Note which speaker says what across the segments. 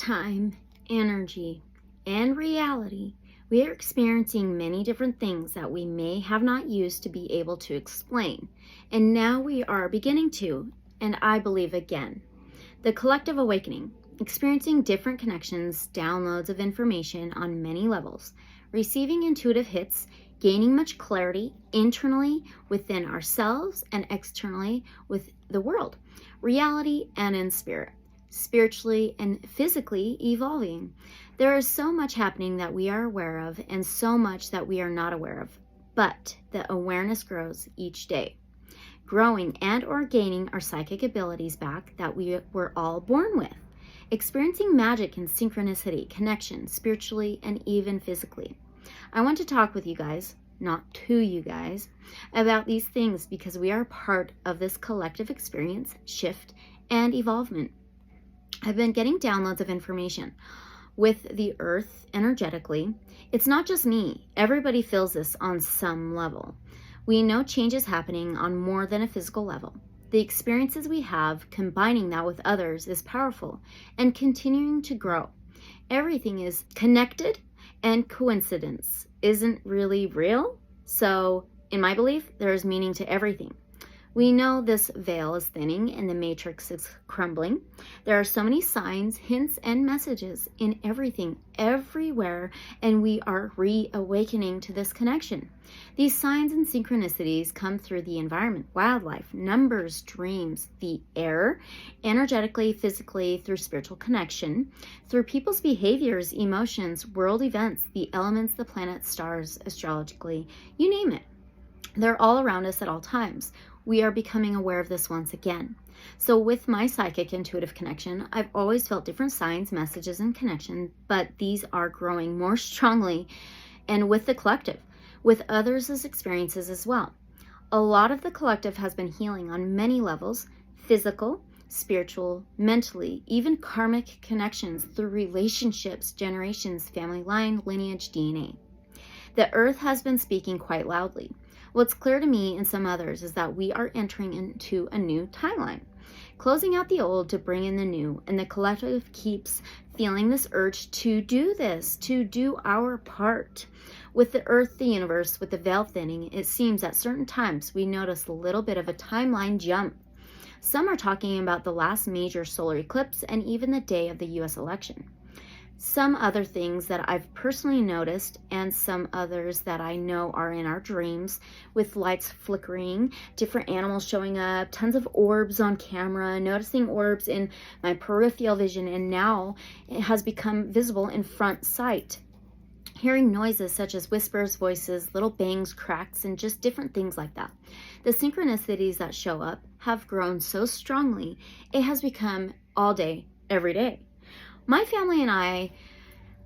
Speaker 1: time, energy, and reality, we are experiencing many different things that we may have not used to be able to explain. And now we are beginning to, and I believe again. The collective awakening, experiencing different connections, downloads of information on many levels, receiving intuitive hits, gaining much clarity internally within ourselves and externally with the world, reality and in spirit, spiritually and physically evolving. There is so much happening that we are aware of and so much that we are not aware of, but the awareness grows each day, growing and or gaining our psychic abilities back that we were all born with, experiencing magic and synchronicity, connection, spiritually and even physically. I want to talk with you guys, not to you guys, about these things because we are part of this collective experience, shift, and evolvement. I've been getting downloads of information with the earth energetically. It's not just me. Everybody feels this on some level. We know change is happening on more than a physical level. The experiences we have, combining that with others, is powerful and continuing to grow. Everything is connected, and coincidence isn't really real. So, in my belief, there is meaning to everything. We know this veil is thinning and the matrix is crumbling. There are so many signs, hints, and messages in everything, everywhere, and we are reawakening to this connection. These signs and synchronicities come through the environment, wildlife, numbers, dreams, the air, energetically, physically, through spiritual connection, through people's behaviors, emotions, world events, the elements, the planets, stars, astrologically, you name it. They're all around us at all times. We are becoming aware of this once again. So with my psychic intuitive connection, I've always felt different signs, messages, and connection, but these are growing more strongly and with the collective, with others' experiences as well. A lot of the collective has been healing on many levels, physical, spiritual, mentally, even karmic connections through relationships, generations, family line, lineage, DNA. The earth has been speaking quite loudly. What's clear to me and some others is that we are entering into a new timeline, closing out the old to bring in the new, and the collective keeps feeling this urge to do this, to do our part. With the earth, the universe, with the veil thinning, it seems at certain times we notice a little bit of a timeline jump. Some are talking about the last major solar eclipse and even the day of the US election. Some other things that I've personally noticed and some others that I know are in our dreams, with lights flickering, different animals showing up, tons of orbs on camera, noticing orbs in my peripheral vision, and now it has become visible in front sight. Hearing noises such as whispers, voices, little bangs, cracks, and just different things like that. The synchronicities that show up have grown so strongly, it has become all day, every day. My family and I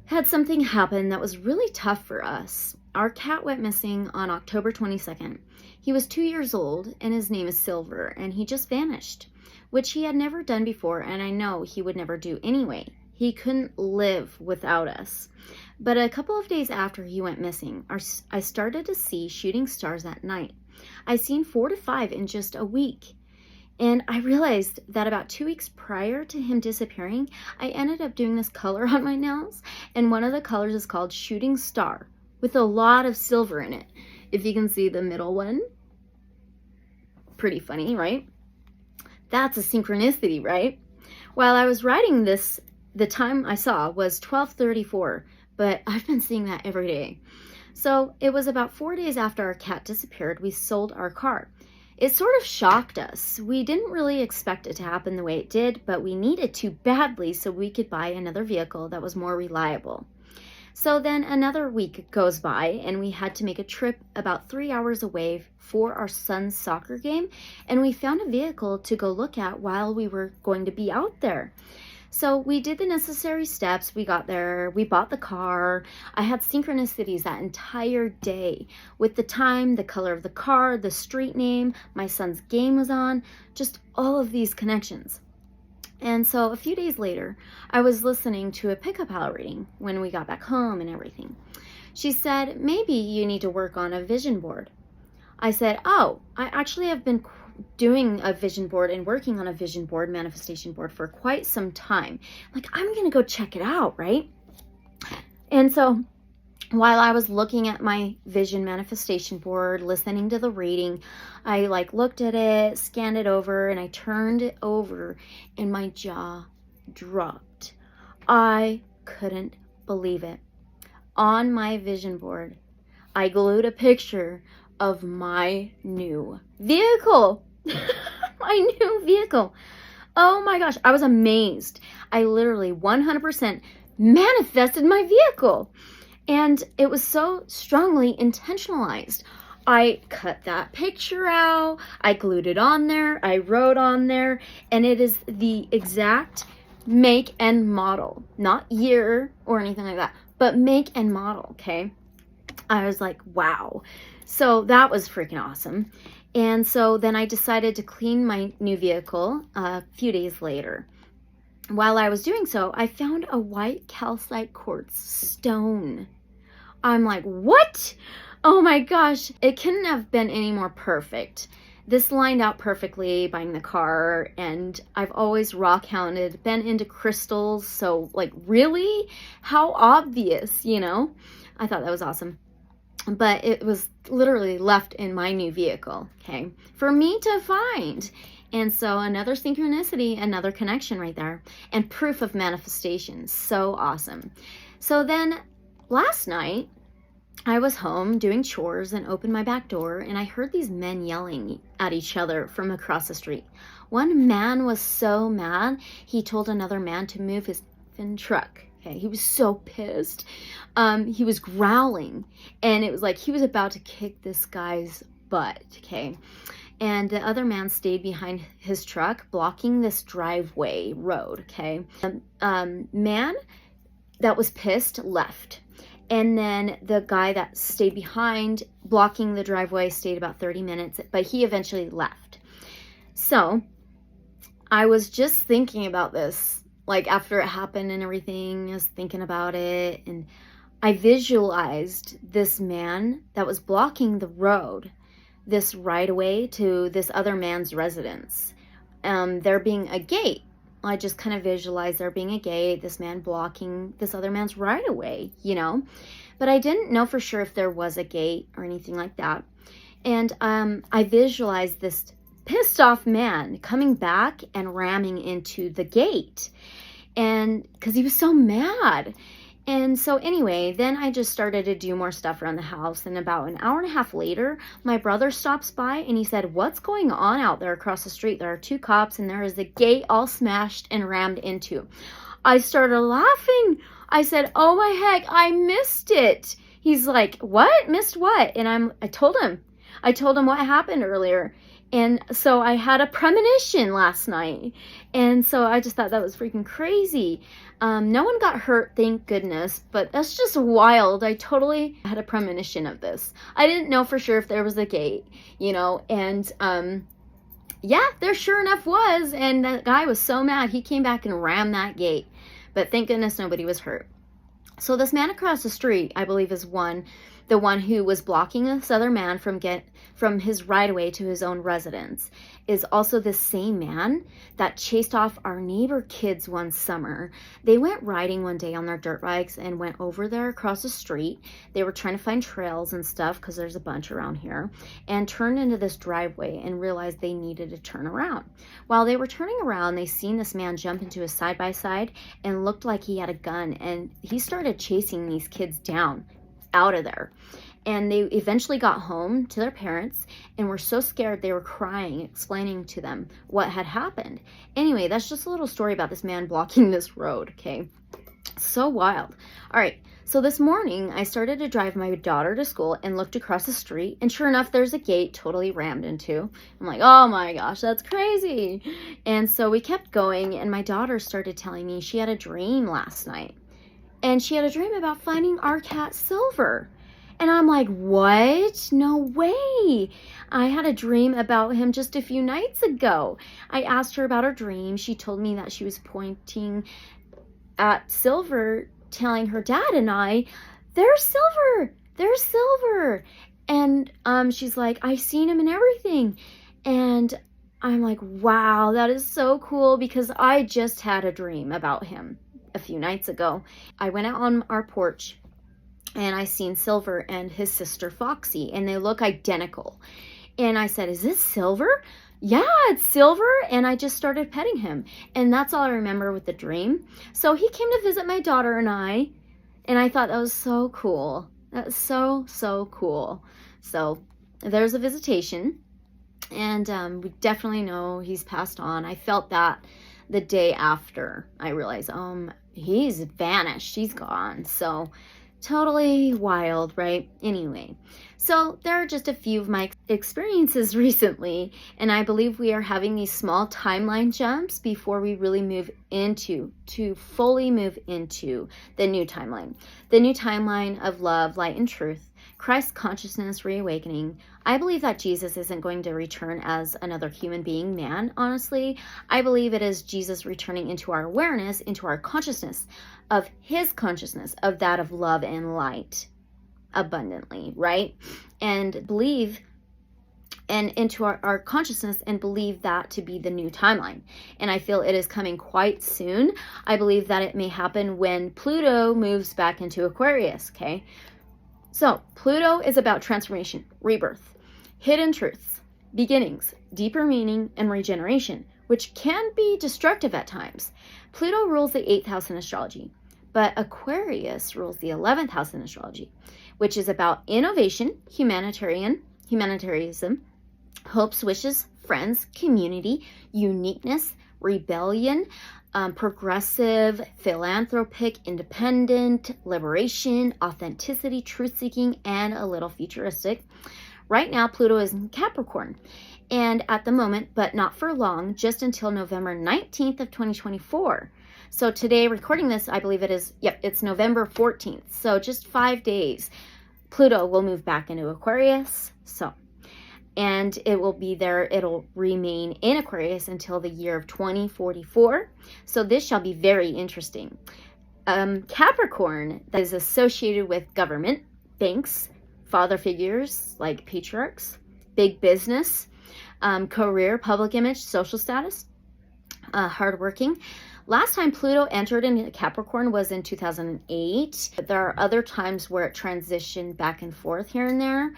Speaker 1: had something happen that was really tough for us. Our cat went missing on October 22nd. He was 2 years old and his name is Silver, and he just vanished, which he had never done before, and I know he would never do anyway. He couldn't live without us. But a couple of days after he went missing, I started to see shooting stars at night. I seen 4 to 5 in just a week. And I realized that about 2 weeks prior to him disappearing, I ended up doing this color on my nails. And one of the colors is called Shooting Star, with a lot of silver in it. If you can see the middle one. Pretty funny, right? That's a synchronicity, right? While I was writing this, the time I saw was 12:34, but I've been seeing that every day. So it was about 4 days after our cat disappeared, we sold our car. It sort of shocked us. We didn't really expect it to happen the way it did, but we needed to badly so we could buy another vehicle that was more reliable. So then another week goes by and we had to make a trip about 3 hours away for our son's soccer game, and we found a vehicle to go look at while we were going to be out there. So we did the necessary steps. We got there, we bought the car. I had synchronicities that entire day with the time, the color of the car, the street name, my son's game was on, just all of these connections. And so a few days later, I was listening to a pickup hour reading when we got back home and everything. She said, maybe you need to work on a vision board. I said, oh, I actually have been doing a vision board and working on a vision board, manifestation board for quite some time. Like, I'm going to go check it out, right? And so while I was looking at my vision manifestation board, listening to the reading, I like looked at it, scanned it over, and I turned it over and my jaw dropped. I couldn't believe it. On my vision board, I glued a picture of my new vehicle. My new vehicle. Oh my gosh, I was amazed. I literally 100% manifested my vehicle. And it was so strongly intentionalized. I cut that picture out, I glued it on there, I wrote on there, and it is the exact make and model. Not year or anything like that, but make and model, okay? I was like, wow. So that was freaking awesome. And so then I decided to clean my new vehicle a few days later. While I was doing so, I found a white calcite quartz stone. I'm like, what? Oh my gosh, it couldn't have been any more perfect. This lined out perfectly buying the car, and I've always rock hounded, been into crystals, so like, really? How obvious, you know? I thought that was awesome. But it was literally left in my new vehicle, okay, for me to find. And so another synchronicity, another connection right there, and proof of manifestation. So awesome. So then last night, I was home doing chores and opened my back door, and I heard these men yelling at each other from across the street. One man was so mad, he told another man to move his effing truck. Okay, he was so pissed. He was growling, and it was like he was about to kick this guy's butt, okay? And the other man stayed behind his truck, blocking this driveway road, okay? Man that was pissed left. And then the guy that stayed behind, blocking the driveway, stayed about 30 minutes, but he eventually left. So I was just thinking about this, like after it happened and everything, I was thinking about it, and I visualized this man that was blocking the road, this right away to this other man's residence. There being a gate. I just kind of visualized there being a gate, this man blocking this other man's right away, you know, but I didn't know for sure if there was a gate or anything like that. And I visualized this pissed off man coming back and ramming into the gate, and because he was so mad. And so anyway, then I just started to do more stuff around the house, and about an hour and a half later, my brother stops by and he said, "What's going on out there across the street? There are two cops and there is a gate all smashed and rammed into." I started laughing. I said, "Oh my heck, I missed it." He's like, "What? Missed what?" And I told him what happened earlier. And so I had a premonition last night. And so I just thought that was freaking crazy. No one got hurt, thank goodness, but that's just wild. I totally had a premonition of this. I didn't know for sure if there was a gate, you know, and yeah, there sure enough was. And that guy was so mad, he came back and rammed that gate. But thank goodness nobody was hurt. So this man across the street, I believe, is the one who was blocking this other man from his right-of-way to his own residence, is also the same man that chased off our neighbor kids one summer. They went riding one day on their dirt bikes and went over there across the street. They were trying to find trails and stuff because there's a bunch around here, and turned into this driveway and realized they needed to turn around. While they were turning around, they seen this man jump into a side-by-side and looked like he had a gun, and he started chasing these kids down out of there. And they eventually got home to their parents and were so scared they were crying, explaining to them what had happened. Anyway, that's just a little story about this man blocking this road, okay? So wild. All right, so this morning I started to drive my daughter to school and looked across the street, and sure enough, there's a gate totally rammed into. I'm like, oh my gosh, that's crazy. And so we kept going, and my daughter started telling me she had a dream last night. And she had a dream about finding our cat Silver. And I'm like, what? No way. I had a dream about him just a few nights ago. I asked her about her dream. She told me that she was pointing at Silver, telling her dad and I, "There's Silver, there's Silver." And she's like, "I seen him and everything." And I'm like, wow, that is so cool, because I just had a dream about him a few nights ago. I went out on our porch and I seen Silver and his sister Foxy, and they look identical. And I said, is this Silver? Yeah, it's Silver. And I just started petting him. And that's all I remember with the dream. So he came to visit my daughter and I thought that was so cool. That was so, so cool. So there's a visitation. And we definitely know he's passed on. I felt that the day after I realized, he's vanished. He's gone. So totally wild, right? Anyway, so there are just a few of my experiences recently, and I believe we are having these small timeline jumps before we really fully move into the new timeline of love, light, and truth. Christ consciousness reawakening. I believe that Jesus isn't going to return as another human being, man, honestly. I believe it is Jesus returning into our awareness, into our consciousness, of his consciousness, of that of love and light abundantly, right? And believe and into our consciousness, and believe that to be the new timeline. And I feel it is coming quite soon. I believe that it may happen when Pluto moves back into Aquarius, okay? So Pluto is about transformation, rebirth, hidden truths, beginnings, deeper meaning, and regeneration, which can be destructive at times. Pluto rules the 8th house in astrology, but Aquarius rules the 11th house in astrology, which is about innovation, humanitarianism, hopes, wishes, friends, community, uniqueness, rebellion, progressive, philanthropic, independent, liberation, authenticity, truth-seeking, and a little futuristic. Right now, Pluto is in Capricorn, and at the moment, but not for long, just until November 19th of 2024. So today, recording this, I believe it's November 14th. So just 5 days, Pluto will move back into Aquarius. And it will be there, it'll remain in Aquarius until the year of 2044. So this shall be very interesting. Capricorn, that is associated with government, banks, father figures like patriarchs, big business, career, public image, social status, hardworking. Last time Pluto entered into Capricorn was in 2008. There are other times where it transitioned back and forth here and there.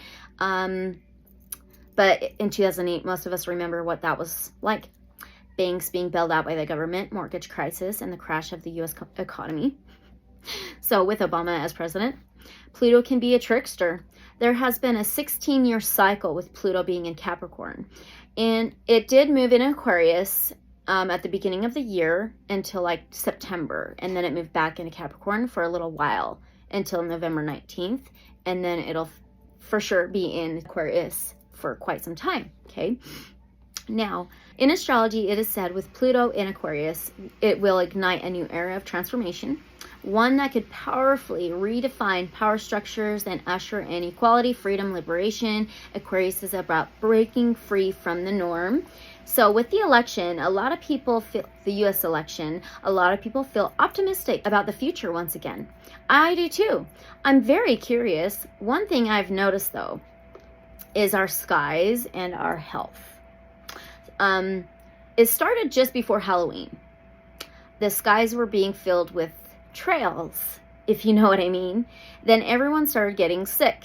Speaker 1: But in 2008, most of us remember what that was like. Banks being bailed out by the government, mortgage crisis, and the crash of the U.S. economy. So with Obama as president, Pluto can be a trickster. There has been a 16-year cycle with Pluto being in Capricorn. And it did move in Aquarius at the beginning of the year until like September. And then it moved back into Capricorn for a little while until November 19th. And then it'll for sure be in Aquarius for quite some time, okay? Now, in astrology, it is said with Pluto in Aquarius, it will ignite a new era of transformation, one that could powerfully redefine power structures and usher in equality, freedom, liberation. Aquarius is about breaking free from the norm. So with the election, a lot of people feel the U.S. election, a lot of people feel optimistic about the future once again. I do too. I'm very curious. One thing I've noticed though, is our skies and our health. It started just before Halloween. The skies were being filled with trails, if you know what I mean. Then everyone started getting sick.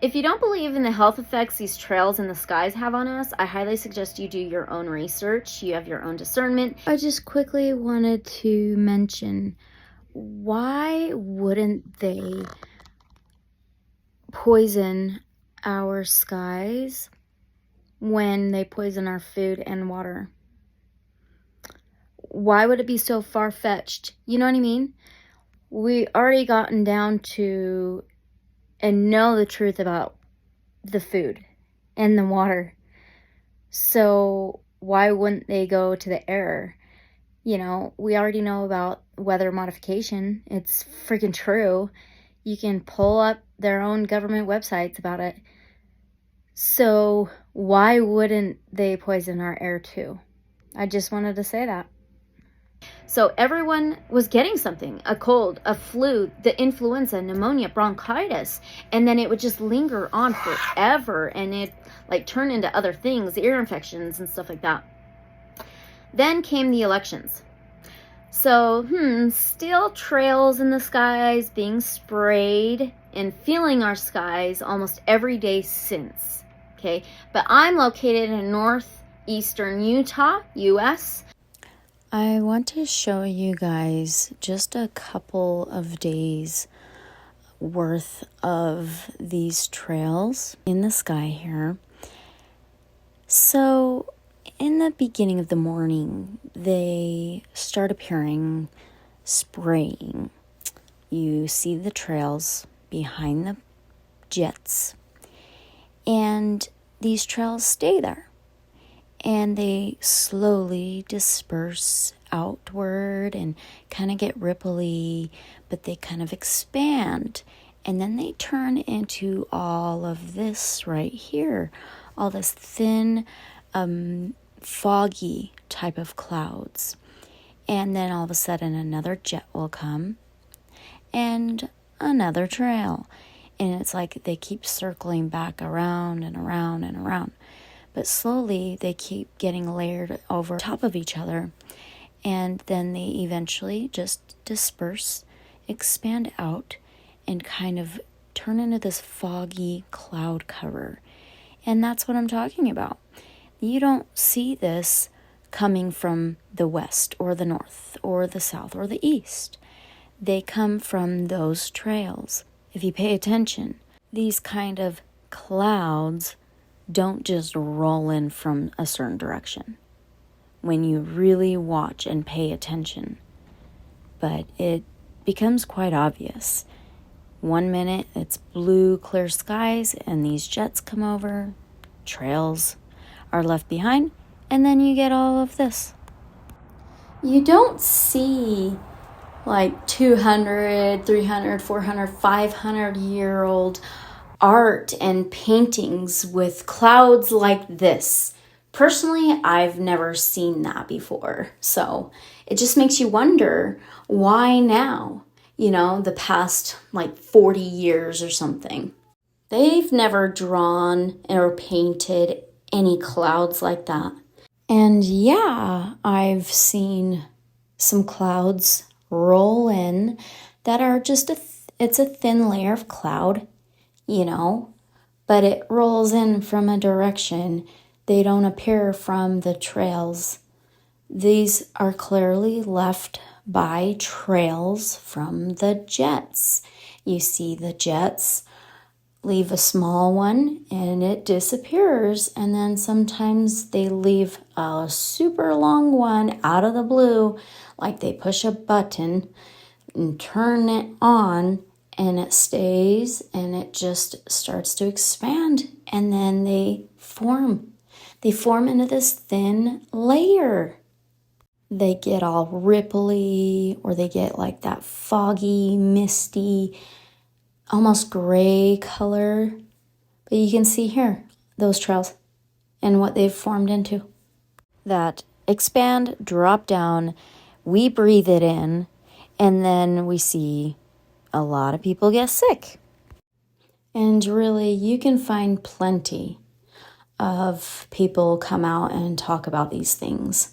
Speaker 1: If you don't believe in the health effects these trails in the skies have on us, I highly suggest you do your own research. You have your own discernment. I just quickly wanted to mention, why wouldn't they poison our skies when they poison our food and water? Why would it be so far-fetched? You know what I mean? We already gotten down to and know the truth about the food and the water. So why wouldn't they go to the air? You know, we already know about weather modification. It's freaking true. You can pull up their own government websites about it. So why wouldn't they poison our air too? I just wanted to say that. So everyone was getting something, a cold, a flu, the influenza, pneumonia, bronchitis, and then it would just linger on forever. And it like turn into other things, ear infections and stuff like that. Then came the elections. So, still trails in the skies being sprayed and filling our skies almost every day since. Okay, but I'm located in northeastern Utah, US.
Speaker 2: I want to show you guys just a couple of days worth of these trails in the sky here. So in the beginning of the morning, they start appearing, spraying. You see the trails behind the jets, and these trails stay there, and they slowly disperse outward and kind of get ripply, but they kind of expand, and then they turn into all of this right here, all this thin, foggy type of clouds. And then all of a sudden another jet will come and another trail, and it's like they keep circling back around and around and around, but slowly they keep getting layered over top of each other, and then they eventually just disperse, expand out, and kind of turn into this foggy cloud cover. And that's what I'm talking about. You don't see this coming from the west or the north or the south or the east. They come from those trails. If you pay attention, these kind of clouds don't just roll in from a certain direction when you really watch and pay attention. But it becomes quite obvious. 1 minute it's blue, clear skies, and these jets come over, trails are left behind, and then you get all of this. You don't see like 200, 300, 400, 500-year-old art and paintings with clouds like this. Personally, I've never seen that before. So it just makes you wonder, why now? The past like 40 years or something. They've never drawn or painted any clouds like that. And yeah, I've seen some clouds roll in that are just it's a thin layer of cloud, but it rolls in from a direction. They don't appear from the trails. These are clearly left by trails from the jets. You see the jets leave a small one and it disappears, and then sometimes they leave a super long one out of the blue, like they push a button and turn it on, and it stays, and it just starts to expand, and then they form into this thin layer. They get all ripply, or they get like that foggy, misty, almost gray color. But you can see here those trails and what they've formed into. That expand, drop down, we breathe it in, and then we see a lot of people get sick. And really, you can find plenty of people come out and talk about these things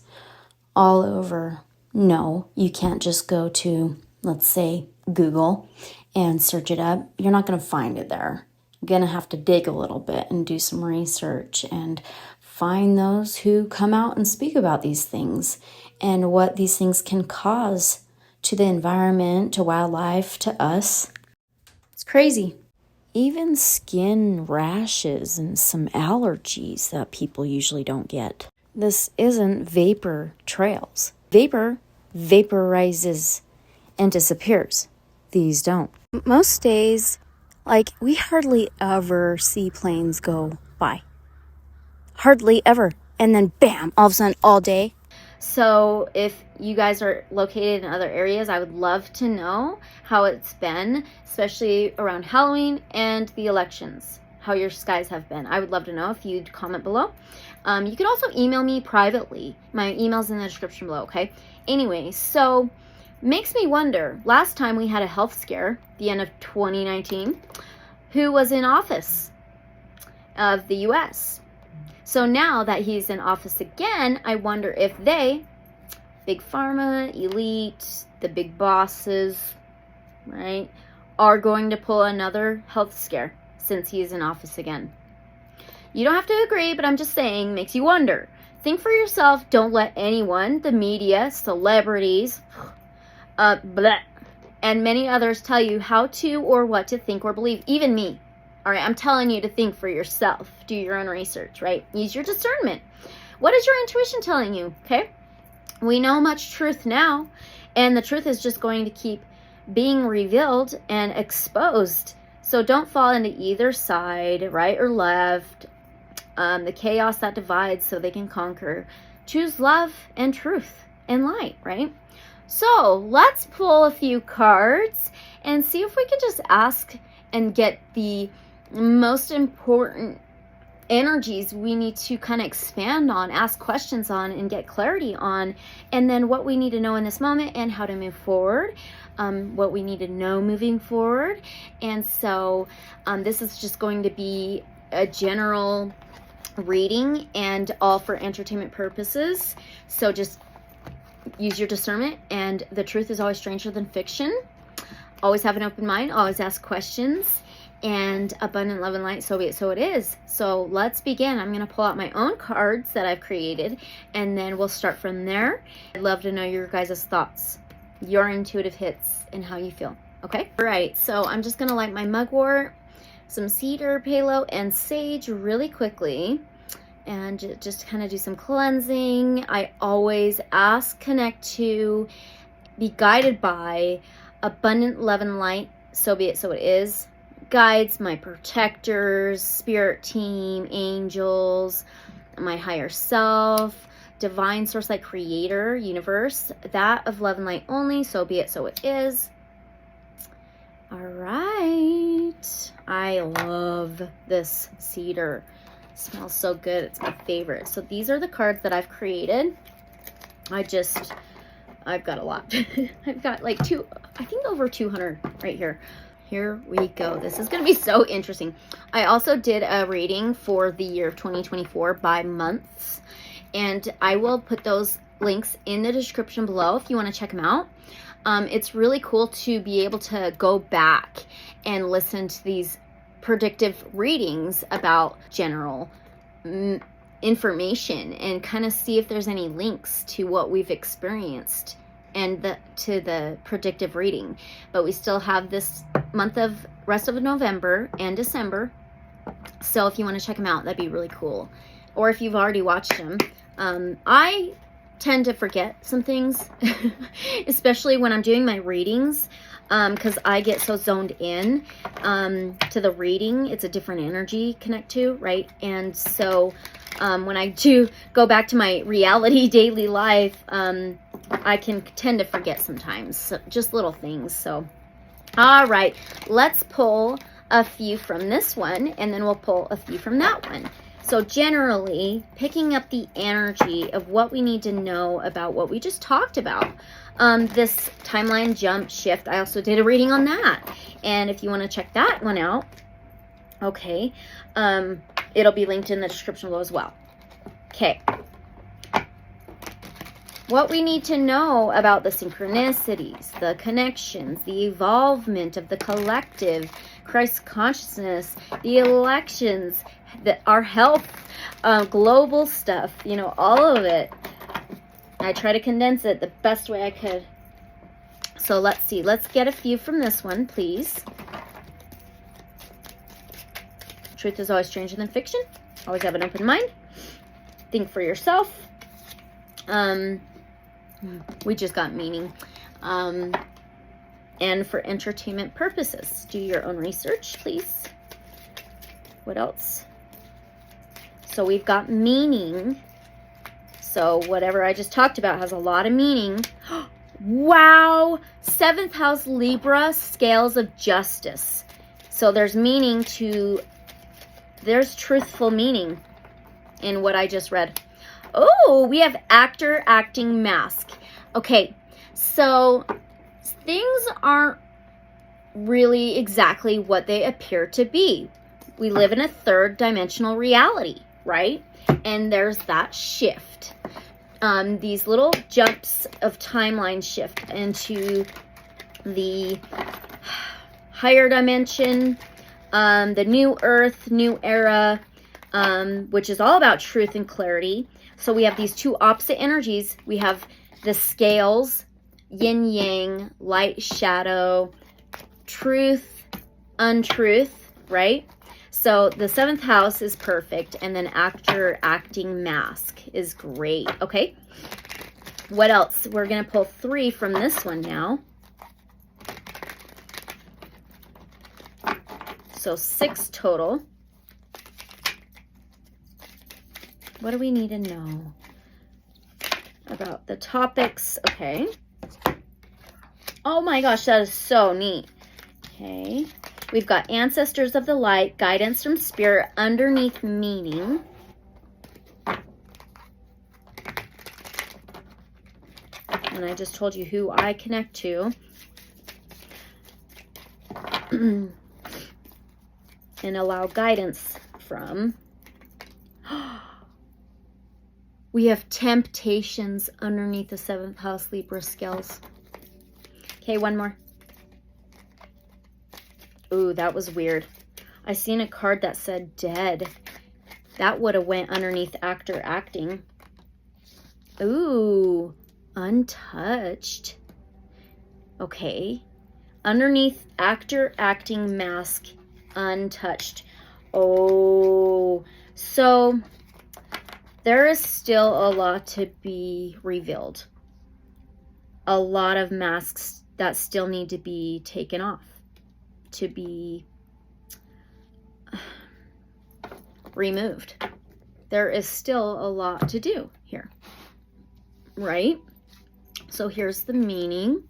Speaker 2: all over. No, you can't just go to, let's say, Google and search it up. You're not going to find it there. You're going to have to dig a little bit and do some research and find those who come out and speak about these things and what these things can cause to the environment, to wildlife, to us. It's crazy. Even skin rashes and some allergies that people usually don't get. This isn't vapor trails. Vapor vaporizes and disappears. These don't. Most days, we hardly ever see planes go by. Hardly ever. And then bam, all of a sudden, all day.
Speaker 1: So if you guys are located in other areas, I would love to know how it's been, especially around Halloween and the elections, how your skies have been. I would love to know if you'd comment below. You can also email me privately. My email's in the description below, okay? Anyway, so makes me wonder, last time we had a health scare, the end of 2019, who was in office of the US? So now that he's in office again, I wonder if they, big pharma, elite, the big bosses, right, are going to pull another health scare since he is in office again. You don't have to agree, but I'm just saying, makes you wonder. Think for yourself. Don't let anyone, the media, celebrities, blah, and many others tell you how to or what to think or believe. Even me. All right, I'm telling you to think for yourself. Do your own research, right? Use your discernment. What is your intuition telling you, okay? We know much truth now, and the truth is just going to keep being revealed and exposed. So don't fall into either side, right or left. The chaos that divides so they can conquer. Choose love and truth and light, right? So let's pull a few cards and see if we can just ask and get the most important energies we need to kind of expand on, ask questions on, and get clarity on, and then what we need to know in this moment and how to move forward, what we need to know moving forward. And so this is just going to be a general reading and all for entertainment purposes. So just use your discernment, and the truth is always stranger than fiction. Always have an open mind, always ask questions, and abundant love and light, so be it, so it is. So let's begin. I'm going to pull out my own cards that I've created, and then we'll start from there. I'd love to know your guys' thoughts, your intuitive hits, and how you feel. Okay? All right, so I'm just going to light my mugwort, some cedar, palo, and sage really quickly, and just kind of do some cleansing. I always ask, connect to, be guided by abundant love and light, so be it, so it is. Guides, my protectors, spirit team, angels, my higher self, divine source, like creator, universe, that of love and light only, so be it, so it is. All right. I love this cedar. It smells so good. It's my favorite. So these are the cards that I've created. I've got a lot. I've got like I think over 200 right here. Here we go. This is going to be so interesting. I also did a reading for the year of 2024 by months, and I will put those links in the description below if you want to check them out. It's really cool to be able to go back and listen to these predictive readings about general information and kind of see if there's any links to what we've experienced and to the predictive reading. But we still have this rest of November and December. So if you want to check them out, that'd be really cool. Or if you've already watched them. I tend to forget some things, especially when I'm doing my readings, because I get so zoned in to the reading. It's a different energy connect to, right? And so when I do go back to my reality daily life, I can tend to forget sometimes, so just little things. So all right, let's pull a few from this one, and then we'll pull a few from that one. So generally, picking up the energy of what we need to know about what we just talked about. This timeline jump shift, I also did a reading on that. And if you want to check that one out, okay, it'll be linked in the description below as well. Okay. What we need to know about the synchronicities, the connections, the evolvement of the collective, Christ consciousness, the elections, our health, global stuff, all of it. I try to condense it the best way I could. So let's see. Let's get a few from this one, please. Truth is always stranger than fiction. Always have an open mind. Think for yourself. We just got meaning. And for entertainment purposes. Do your own research, please. What else? So we've got meaning. So whatever I just talked about has a lot of meaning. Wow! 7th house Libra, scales of justice. So there's meaning there's truthful meaning in what I just read. Oh, we have actor, acting, mask. Okay, so things aren't really exactly what they appear to be. We live in a third dimensional reality, right? And there's that shift. These little jumps of timeline shift into the higher dimension, the new earth, new era, which is all about truth and clarity. So we have these two opposite energies. We have the scales, yin yang, light, shadow, truth, untruth, right? So the 7th house is perfect, and then actor, acting, mask is great. Okay, what else? We're going to pull 3 from this one now. So 6 total. What do we need to know about the topics? Okay. Oh my gosh, that is so neat. Okay. We've got ancestors of the light, guidance from spirit, underneath meaning. And I just told you who I connect to. And allow guidance from. We have temptations underneath the 7th house Libra scales. Okay, one more. Ooh, that was weird. I seen a card that said dead. That would have went underneath actor, acting. Ooh, untouched. Okay. Underneath actor, acting, mask, untouched. Oh, so there is still a lot to be revealed. A lot of masks that still need to be taken off, to be removed. There is still a lot to do here, right? So here's the meaning.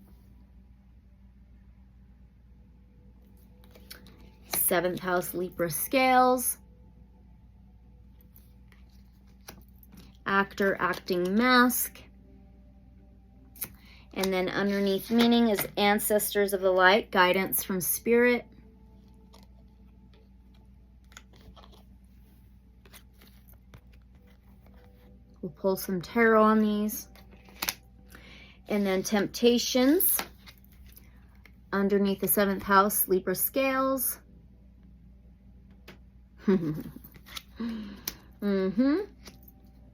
Speaker 1: 7th house Libra scales. Actor, acting, mask. And then underneath meaning is ancestors of the light, guidance from spirit. We'll pull some tarot on these. And then temptations underneath the 7th house, Libra scales.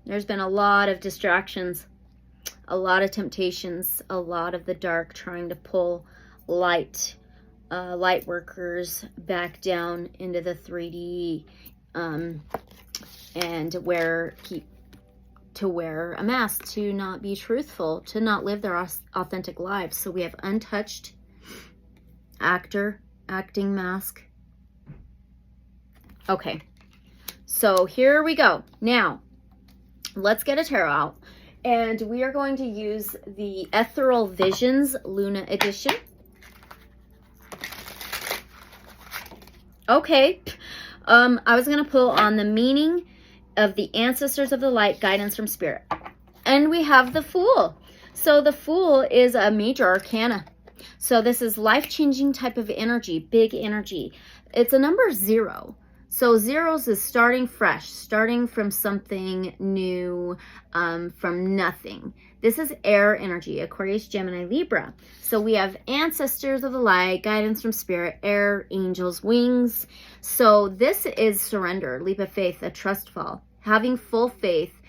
Speaker 1: There's been a lot of distractions, a lot of temptations, a lot of the dark trying to pull light workers back down into the 3D, and wear a mask, to not be truthful, to not live their authentic lives. So we have untouched, actor, acting, mask. Okay, so here we go. Now, let's get a tarot out. And we are going to use the Ethereal Visions Luna Edition. Okay, I was going to pull on the meaning of the ancestors of the light, guidance from spirit. And we have the Fool. So the Fool is a major arcana. So this is life-changing type of energy, big energy. It's a number 0. So zeros is starting fresh, starting from something new, from nothing. This is air energy, Aquarius, Gemini, Libra. So we have ancestors of the light, guidance from spirit, air, angels, wings. So this is surrender, leap of faith, a trust fall, having full faith,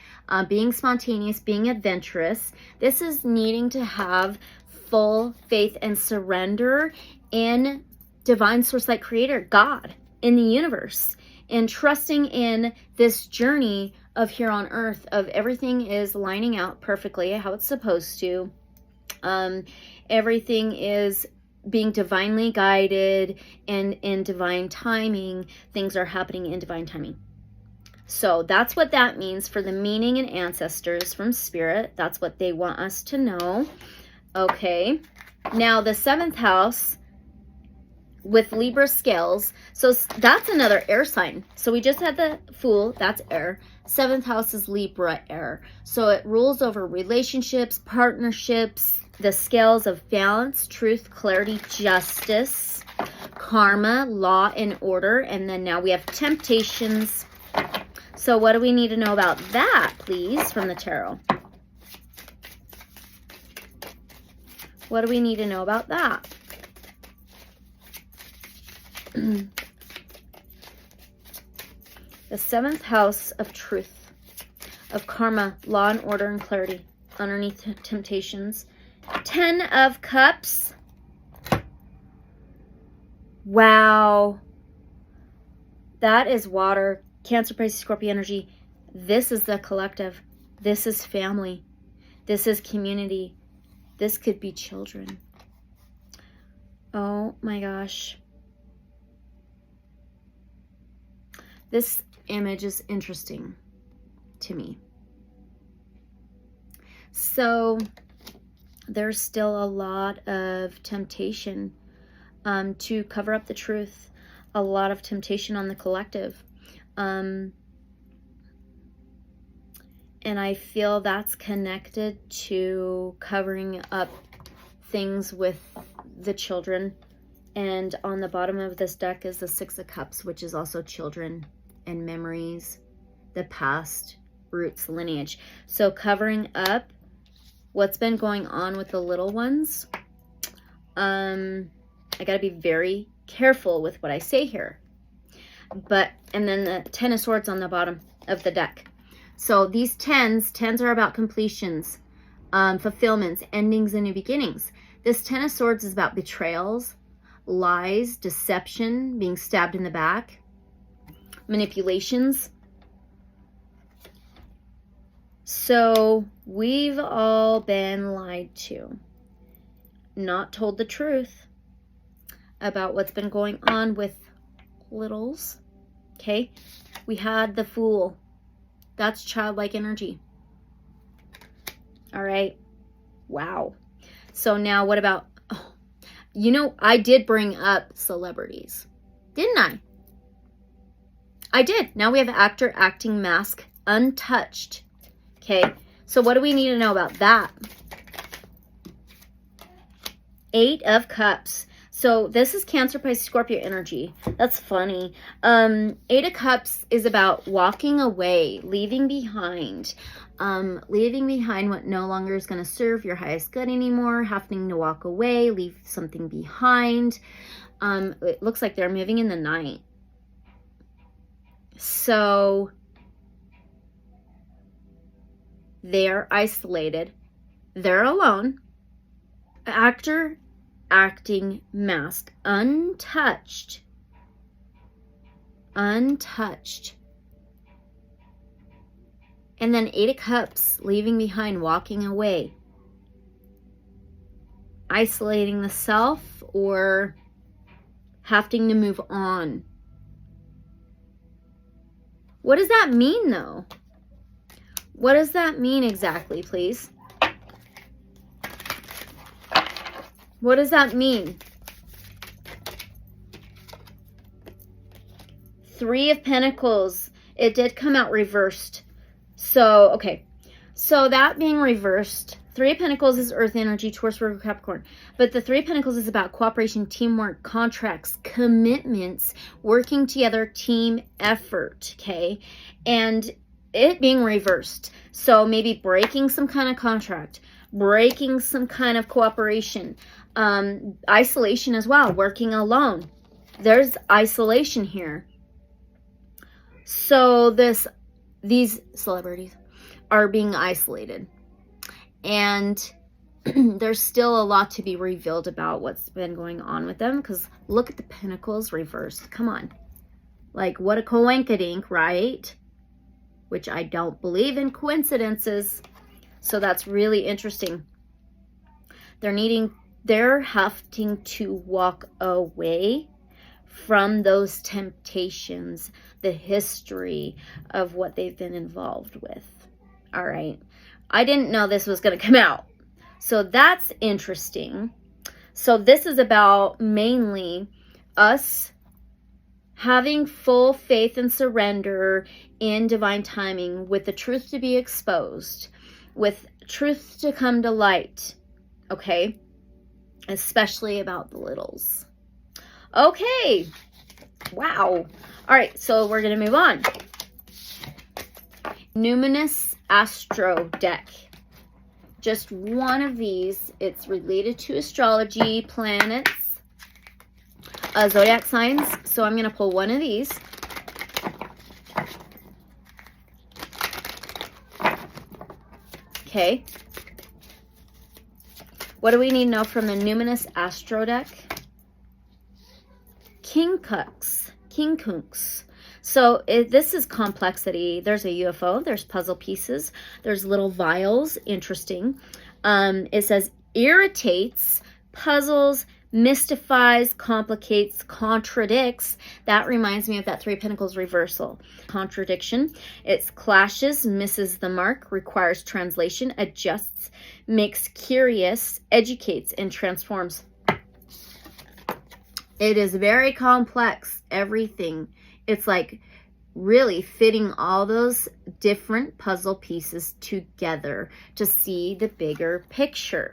Speaker 1: being spontaneous, being adventurous. This is needing to have full faith and surrender in divine source light creator, God, in the universe, and trusting in this journey of here on earth, of everything is lining out perfectly how it's supposed to. Everything is being divinely guided, and in divine timing, things are happening in divine timing. So that's what that means for the meaning and ancestors from spirit. That's what they want us to know. Okay, now the 7th house with Libra scales. So that's another air sign. So we just had the Fool, that's air. 7th house is Libra, air. So it rules over relationships, partnerships, the scales of balance, truth, clarity, justice, karma, law, and order. And then now we have temptations. So what do we need to know about that, please, from the tarot? What do we need to know about that? The 7th house of truth, of karma, law and order and clarity, underneath temptations. 10 of cups. Wow. That is water. Cancer, Pisces, Scorpio energy. This is the collective. This is family. This is community. This could be children. Oh my gosh. This image is interesting to me. So there's still a lot of temptation to cover up the truth. A lot of temptation on the collective. And I feel that's connected to covering up things with the children. And on the bottom of this deck is the 6 of Cups, which is also children and memories, the past, roots, lineage. So covering up what's been going on with the little ones. I got to be very careful with what I say here. And then the 10 of Swords on the bottom of the deck. So these tens are about completions, fulfillments, endings, and new beginnings. This 10 of Swords is about betrayals, lies, deception, being stabbed in the back, manipulations. So we've all been lied to, not told the truth about what's been going on with littles. Okay, we had the Fool. That's childlike energy. All right. Wow. So now what about, I did bring up celebrities, didn't I? I did. Now we have actor, acting, mask, untouched. Okay. So what do we need to know about that? 8 of Cups. So this is Cancer, Pisces, Scorpio energy. That's funny. 8 of Cups is about walking away, leaving behind what no longer is going to serve your highest good anymore, having to walk away, leave something behind. It looks like they're moving in the night. So they're isolated. They're alone. Actor, acting, mask, untouched. Untouched. And then 8 of Cups, leaving behind, walking away. Isolating the self or having to move on. What does that mean, though? What does that mean exactly, please? What does that mean? 3 of Pentacles. It did come out reversed. So, okay. So that being reversed, 3 of Pentacles is Earth energy, Taurus, Virgo, Capricorn. But the 3 of Pentacles is about cooperation, teamwork, contracts, commitments, working together, team effort, okay? And it being reversed. So maybe breaking some kind of contract, breaking some kind of cooperation, isolation as well, working alone. There's isolation here. So these celebrities are being isolated. And there's still a lot to be revealed about what's been going on with them. Because look at the Pentacles reversed. Come on. Like, what a coinkydink, right? Which I don't believe in coincidences. So that's really interesting. They're having to walk away from those temptations, the history of what they've been involved with. All right. I didn't know this was going to come out. So that's interesting. So this is about mainly us having full faith and surrender in divine timing, with the truth to be exposed, with truth to come to light. Okay? Especially about the littles. Okay. Wow. All right, so we're going to move on. Numinous Astro deck. Just one of these. It's related to astrology, planets, zodiac signs. So I'm going to pull one of these. Okay. What do we need to know from the Numinous Astro deck? Kinkunks. So this is complexity. There's a UFO. There's puzzle pieces. There's little vials. Interesting. It says irritates, puzzles, mystifies, complicates, contradicts. That reminds me of that Three of Pentacles reversal. Contradiction. It clashes, misses the mark, requires translation, adjusts, makes curious, educates, and transforms. It is very complex, everything. It's like really fitting all those different puzzle pieces together to see the bigger picture.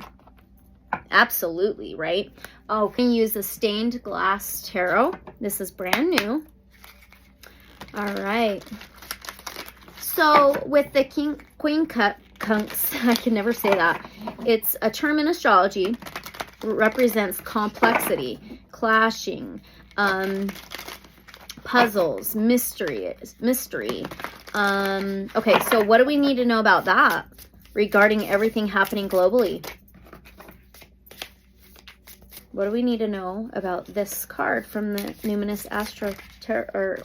Speaker 1: Absolutely, right? Oh, we can use the stained glass tarot. This is brand new. All right. So with the Queen Kunks, I can never say that. It's a term in astrology. Represents complexity, clashing, puzzles, mystery. Okay, so what do we need to know about that regarding everything happening globally? What do we need to know about this card from the Numinous Astro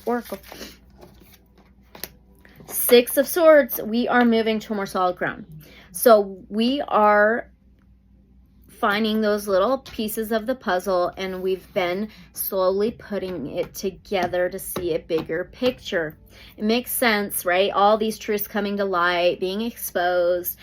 Speaker 1: Oracle? Six of Swords. We are moving to a more solid ground. So we are finding those little pieces of the puzzle, and we've been slowly putting it together to see a bigger picture. It makes sense, right? All these truths coming to light, being exposed,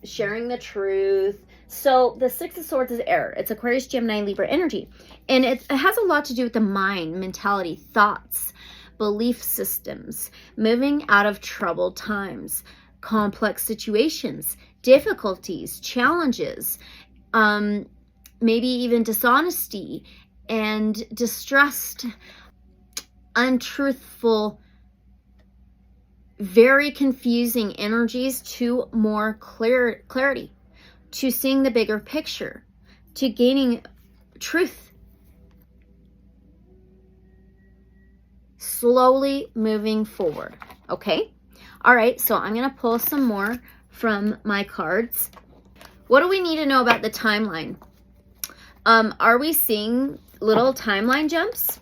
Speaker 1: sharing the truth. So the Six of Swords is air. It's Aquarius, Gemini, Libra energy. And it has a lot to do with the mind, mentality, thoughts, belief systems, moving out of troubled times, complex situations, difficulties, challenges, maybe even dishonesty and distrust, untruthful, very confusing energies to more clarity, to seeing the bigger picture, to gaining truth. Slowly moving forward. Okay. All right. So I'm going to pull some more from my cards. What do we need to know about the timeline? Are we seeing little timeline jumps?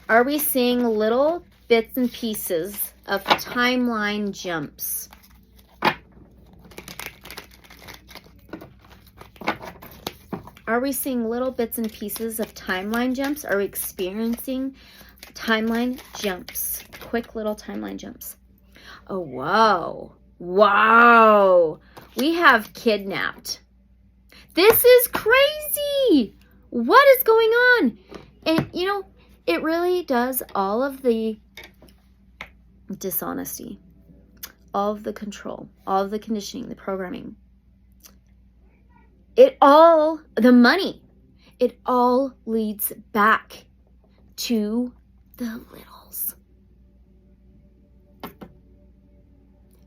Speaker 1: Are we seeing little bits and pieces of timeline jumps? Are we seeing little bits and pieces of timeline jumps? Are we experiencing timeline jumps? Quick little timeline jumps. Oh, wow. Wow. We have kidnapped. This is crazy. What is going on? And, you know, it really does all of the dishonesty, all of the control, all of the conditioning, the programming. The money, it all leads back to the littles.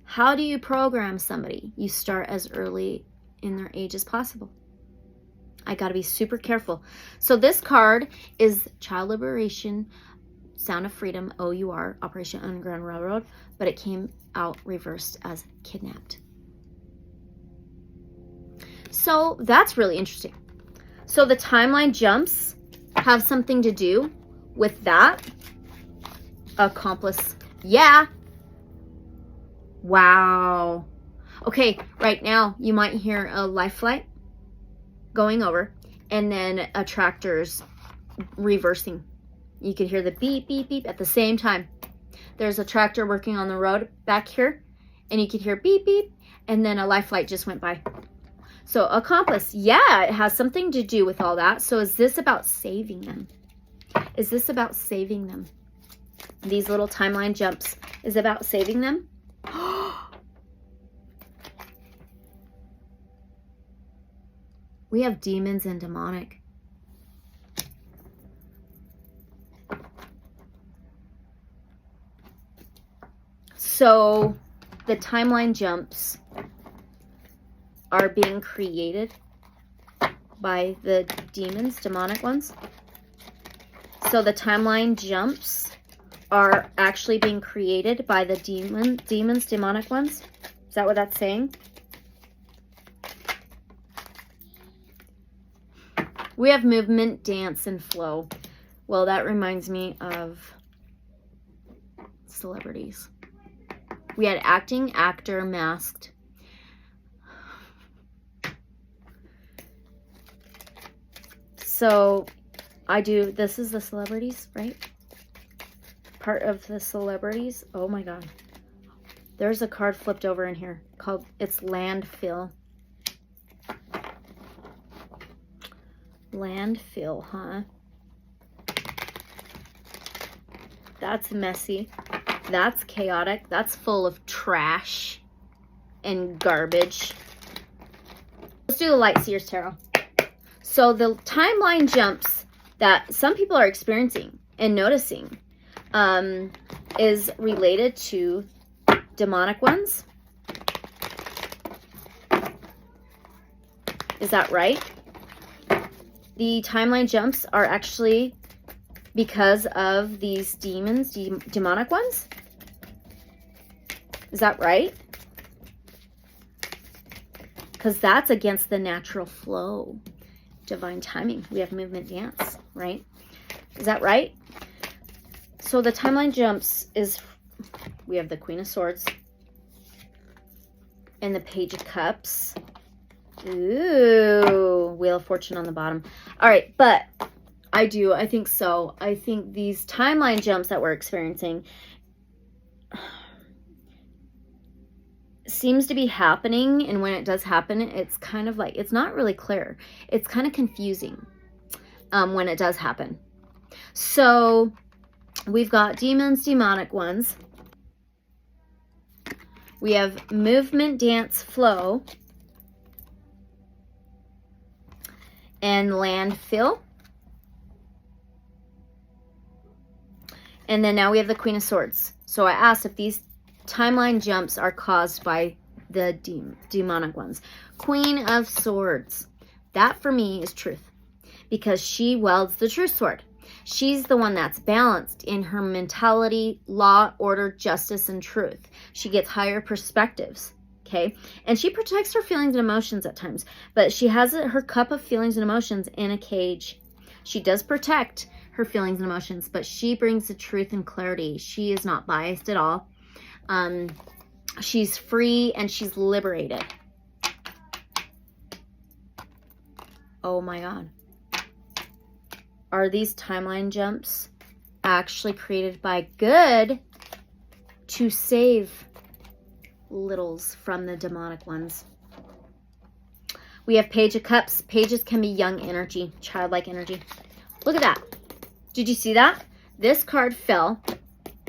Speaker 1: How do you program somebody? You start as early in their age as possible. I got to be super careful. So this card is Child Liberation, Sound of Freedom, OUR, Operation Underground Railroad, but it came out reversed as kidnapped. So that's really interesting. So the timeline jumps have something to do with that. Accomplice. Yeah. Wow. Okay, right now you might hear a life flight going over and then a tractor's reversing. You could hear the beep, beep, beep at the same time. There's a tractor working on the road back here and you could hear beep, beep, and then a life flight just went by. So accomplice, yeah, it has something to do with all that. So is this about saving them? Is this about saving them? These little timeline jumps is about saving them? We have demons and demonic. So the timeline jumps are being created by the demons, demonic ones. So the timeline jumps are actually being created by the demons, demonic ones. Is that what that's saying? We have movement, dance, and flow. Well, that reminds me of celebrities. We had acting, actor, masked. So this is the celebrities, right? Part of the celebrities. Oh my God. There's a card flipped over in here called, it's landfill. Landfill, huh? That's messy. That's chaotic. That's full of trash and garbage. Let's do the Light Seers Tarot. So the timeline jumps that some people are experiencing and noticing is related to demonic ones. Is that right? The timeline jumps are actually because of these demons, demonic ones. Is that right? Because that's against the natural flow. Divine timing. We have movement, dance, right? Is that right? So the timeline jumps is, we have the Queen of Swords and the Page of Cups. Ooh, Wheel of Fortune on the bottom. All right, but I think so. I think these timeline jumps that we're experiencing seems to be happening, and when it does happen, it's kind of like, it's not really clear. It's kind of confusing when it does happen. So we've got demons, demonic ones. We have movement, dance, flow, and landfill. And then now we have the Queen of Swords. So I asked if these timeline jumps are caused by the demonic ones. Queen of Swords. That for me is truth, because she wields the true sword. She's the one that's balanced in her mentality, law, order, justice, and truth. She gets higher perspectives, okay? And she protects her feelings and emotions at times, but she has her cup of feelings and emotions in a cage. She does protect her feelings and emotions, but she brings the truth and clarity. She is not biased at all. She's free and she's liberated. Oh my God. Are these timeline jumps actually created by good to save littles from the demonic ones? We have Page of Cups. Pages can be young energy, childlike energy. Look at that. Did you see that? This card fell,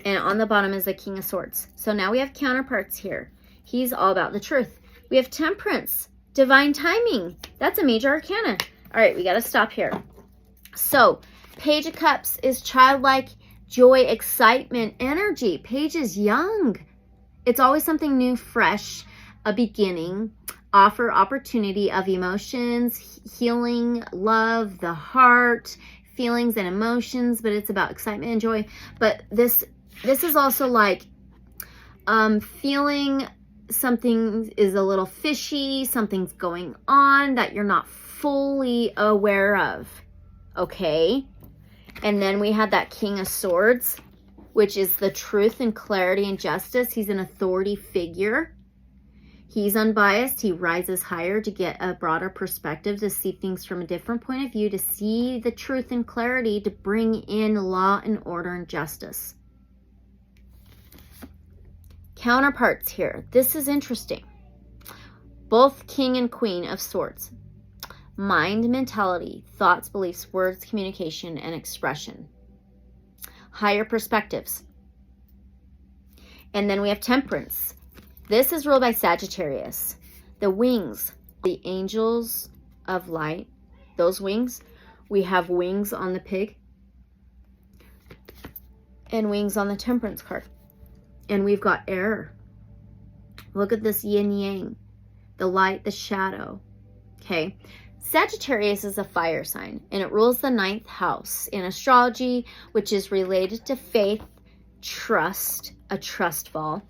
Speaker 1: and on the bottom is the King of Swords. So now we have counterparts here. He's all about the truth. We have Temperance, divine timing. That's a major arcana. All right, we got to stop here. So Page of Cups is childlike, joy, excitement, energy. Page is young. It's always something new, fresh, a beginning, offer opportunity of emotions, healing, love, the heart, feelings and emotions, but it's about excitement and joy. But this is also like feeling something is a little fishy, something's going on that you're not fully aware of, okay? And then we had that King of Swords, which is the truth and clarity and justice. He's an authority figure. He's unbiased. He rises higher to get a broader perspective, to see things from a different point of view, to see the truth and clarity, to bring in law and order and justice. Counterparts here. This is interesting. Both King and Queen of Swords. Mind, mentality, thoughts, beliefs, words, communication, and expression. Higher perspectives. And then we have Temperance. This is ruled by Sagittarius. The wings, the angels of light, those wings. We have wings on the pig and wings on the Temperance card. And we've got air. Look at this yin yang, the light, the shadow. Okay. Sagittarius is a fire sign, and it rules the 9th house in astrology, which is related to faith, trust, a trust fall,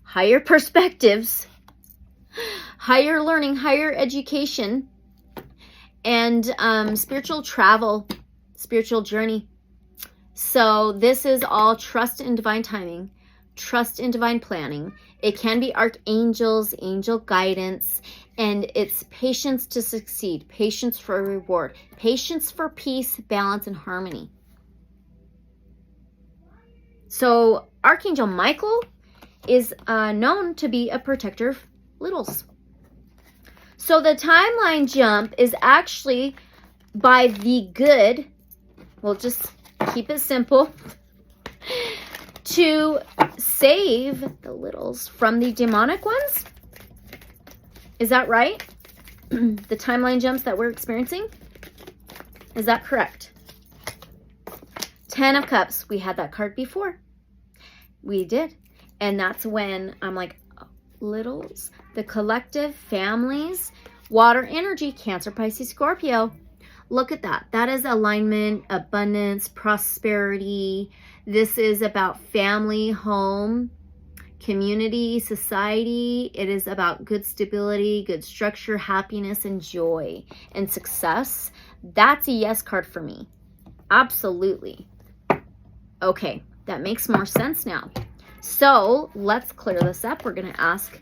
Speaker 1: higher perspectives, higher learning, higher education, and spiritual travel, spiritual journey. So this is all trust in divine timing, trust in divine planning. It can be archangels, angel guidance, and it's patience to succeed, patience for a reward, patience for peace, balance, and harmony. So Archangel Michael is known to be a protector of littles. So the timeline jump is actually by the good, we'll just keep it simple, to save the littles from the demonic ones. Is that right? The timeline jumps that we're experiencing? Is that correct? 10 of Cups. We had that card before. We did. And that's when I'm like, littles, the collective, families, water energy, Cancer, Pisces, Scorpio. Look at that. That is alignment, abundance, prosperity. This is about family, home, community, society. It is about good stability, good structure, happiness, and joy, and success. That's a yes card for me. Absolutely. Okay, that makes more sense now. So let's clear this up. We're going to ask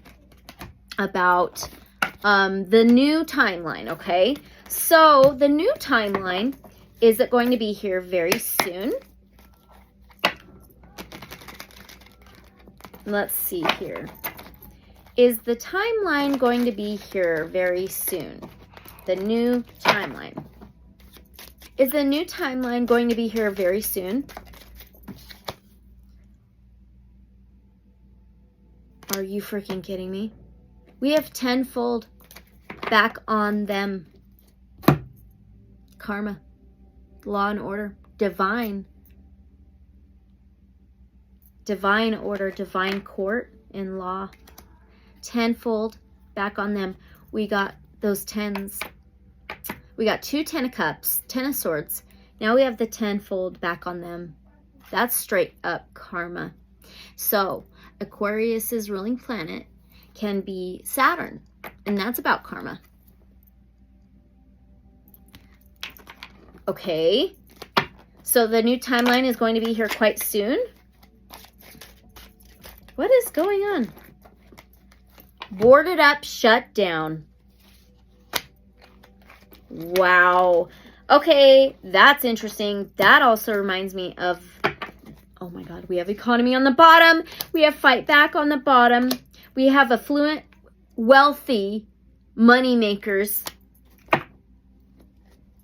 Speaker 1: about the new timeline, okay? So the new timeline, is it going to be here very soon? Let's see here. Is the timeline going to be here very soon? The new timeline. Is the new timeline going to be here very soon? Are you freaking kidding me? We have tenfold back on them. Karma, law and order, divine order, divine court and law. Tenfold back on them. We got those tens. We got 2 10 of Cups, 10 of Swords. Now we have the tenfold back on them. That's straight up karma. So Aquarius's ruling planet can be Saturn, and that's about karma. Okay, so the new timeline is going to be here quite soon. What is going on? Boarded up, shut down. Wow. Okay, that's interesting. That also reminds me of, oh my God, we have economy on the bottom. We have fight back on the bottom. We have affluent, wealthy money makers.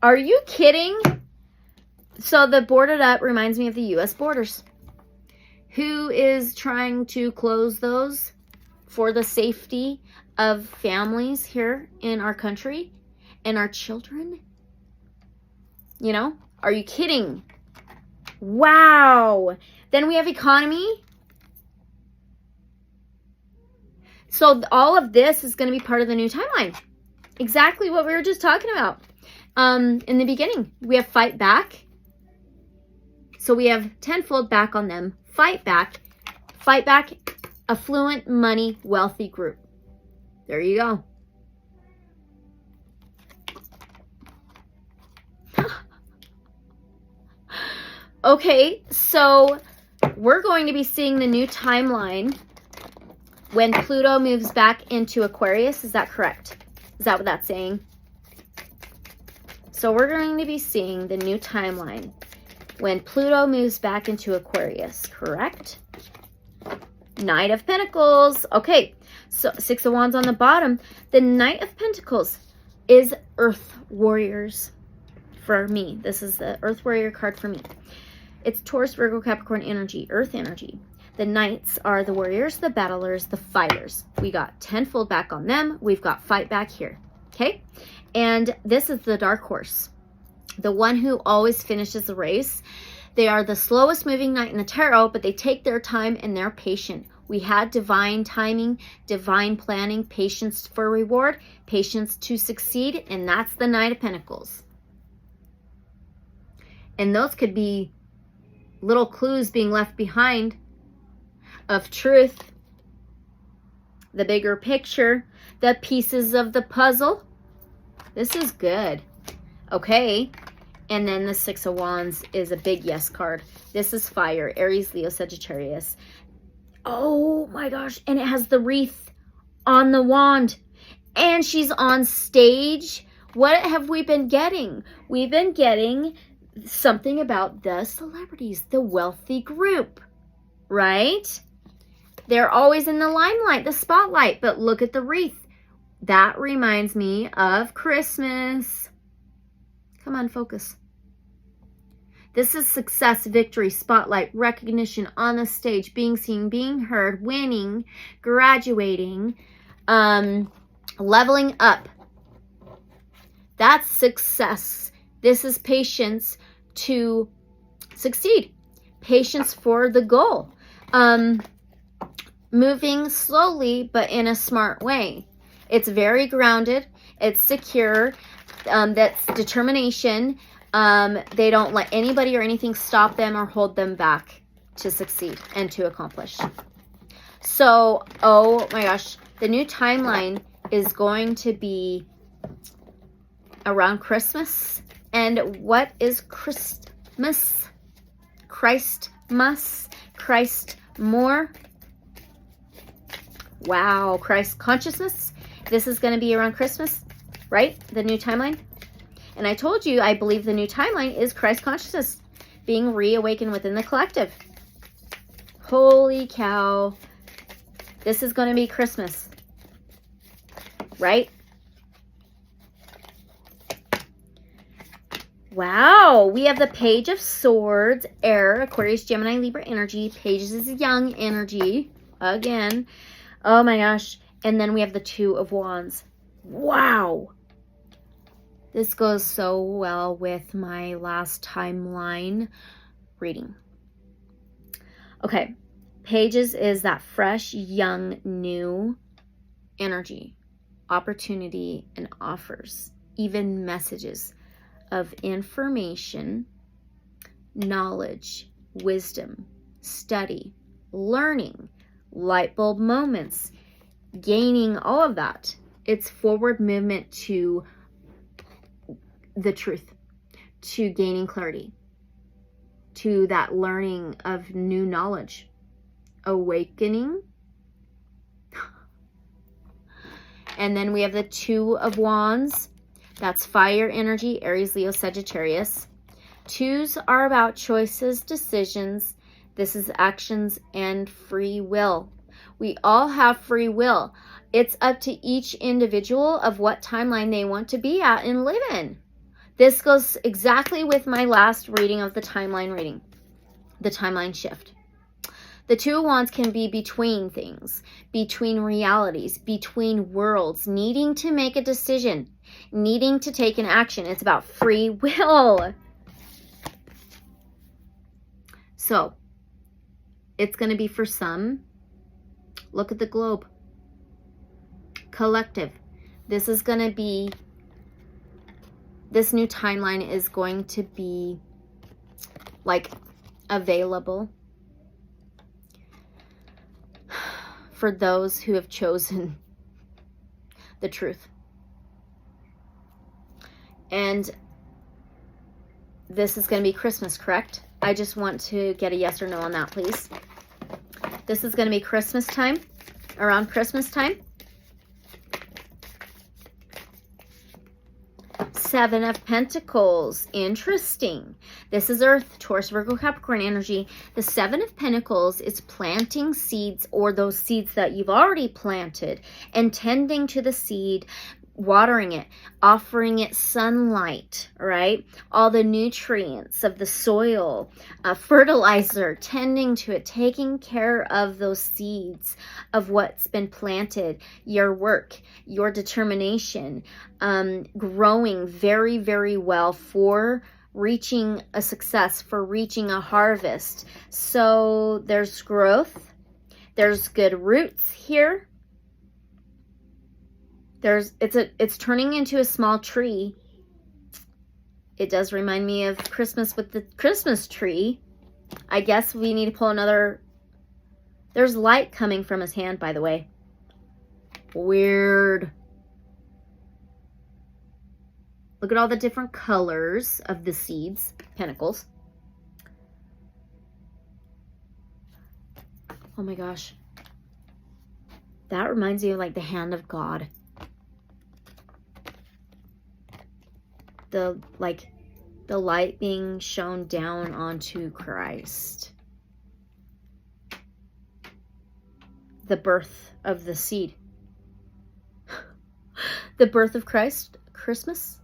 Speaker 1: Are you kidding? So the boarded up reminds me of the U.S. borders. Who is trying to close those for the safety of families here in our country and our children? You know, are you kidding? Wow. Then we have economy. So all of this is going to be part of the new timeline. Exactly what we were just talking about. In the beginning, we have fight back. So we have tenfold back on them. Fight back, affluent, money, wealthy group. There you go. Okay, so we're going to be seeing the new timeline when Pluto moves back into Aquarius. Is that correct? Is that what that's saying? So we're going to be seeing the new timeline when Pluto moves back into Aquarius, correct? Knight of Pentacles. Okay, so 6 of Wands on the bottom. The Knight of Pentacles is Earth Warriors for me. This is the Earth Warrior card for me. It's Taurus, Virgo, Capricorn energy, Earth energy. The Knights are the warriors, the battlers, the fighters. We got tenfold back on them. We've got fight back here, okay? And this is the dark horse, the one who always finishes the race. They are the slowest moving knight in the tarot, but they take their time and they're patient. We had divine timing, divine planning, patience for reward, patience to succeed, and that's the Knight of Pentacles. And those could be little clues being left behind of truth, the bigger picture, the pieces of the puzzle. This is good. Okay. And then the Six of Wands is a big yes card. This is fire, Aries, Leo, Sagittarius. Oh my gosh. And it has the wreath on the wand. And she's on stage. What have we been getting? We've been getting something about the celebrities, the wealthy group, right? They're always in the limelight, the spotlight. But look at the wreath. That reminds me of Christmas. Come on, focus. This is success, victory, spotlight, recognition on the stage, being seen, being heard, winning, graduating, leveling up. That's success. This is patience to succeed. Patience for the goal. Moving slowly, but in a smart way. It's very grounded. It's secure. That's determination. They don't let anybody or anything stop them or hold them back to succeed and to accomplish. So, oh my gosh, the new timeline is going to be around Christmas. And what is Christmas? Christmas, Christ more. Wow, Christ consciousness. This is going to be around Christmas, right? The new timeline. And I told you, I believe the new timeline is Christ consciousness being reawakened within the collective. Holy cow. This is going to be Christmas, right? Wow. We have the Page of Swords, Air, Aquarius, Gemini, Libra energy. Pages is young energy. Again. Oh my gosh. And then we have the Two of Wands. Wow. This goes so well with my last timeline reading. Okay. Pages is that fresh, young, new energy, opportunity, and offers, even messages of information, knowledge, wisdom, study, learning, light bulb moments, gaining all of that. It's forward movement to the truth, to gaining clarity, to that learning of new knowledge, awakening. And then we have the Two of Wands. That's fire energy, Aries, Leo, Sagittarius. Twos are about choices, decisions. This is actions and free will. We all have free will. It's up to each individual of what timeline they want to be at and live in. This goes exactly with my last reading of the timeline reading, the timeline shift. The Two of Wands can be between things, between realities, between worlds, needing to make a decision, needing to take an action. It's about free will. So, it's going to be for some. Look at the globe. Collective. This is going to be, this new timeline is going to be like available for those who have chosen the truth. And this is going to be Christmas, correct? I just want to get a yes or no on that, please. This is going to be Christmas time, around Christmas time. Seven of Pentacles. Interesting. This is Earth, Taurus, Virgo, Capricorn energy. The Seven of Pentacles is planting seeds, or those seeds that you've already planted, and tending to the seed, watering it, offering it sunlight, right? All the nutrients of the soil, fertilizer, tending to it, taking care of those seeds of what's been planted, your work, your determination, growing very, very well for reaching a success, for reaching a harvest. So there's growth. There's good roots here. It's turning into a small tree. It does remind me of Christmas with the Christmas tree. I guess we need to pull another. There's light coming from his hand, by the way. Weird. Look at all the different colors of the seeds, pentacles. Oh my gosh. That reminds me of like the hand of God. The light being shone down onto Christ. The birth of the seed. The birth of Christ, Christmas?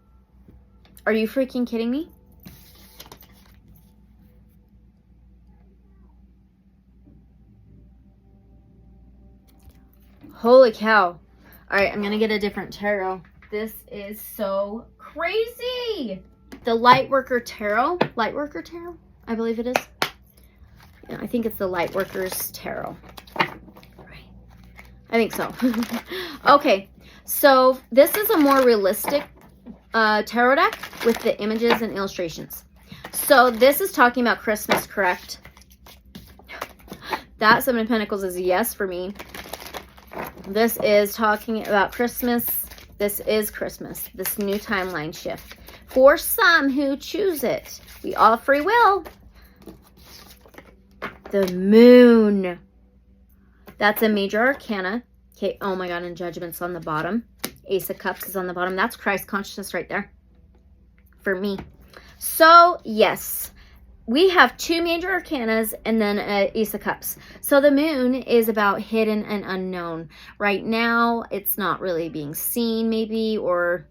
Speaker 1: Are you freaking kidding me? Holy cow. All right, I'm going to get a different tarot. This is so crazy. The Lightworker Tarot. Lightworker Tarot, I believe it is. Yeah, I think it's the Lightworker's Tarot. Right. I think so. Okay, so this is a more realistic tarot deck with the images and illustrations. So this is talking about Christmas, correct? That Seven of Pentacles is a yes for me. This is talking about Christmas. This is Christmas. This new timeline shift. For some who choose it. We all have free will. The Moon. That's a major arcana. Okay, oh my God, and Judgment's on the bottom. Ace of Cups is on the bottom. That's Christ consciousness right there. For me. So, yes. We have two major arcanas and then an Ace of Cups. So the Moon is about hidden and unknown. Right now, it's not really being seen maybe or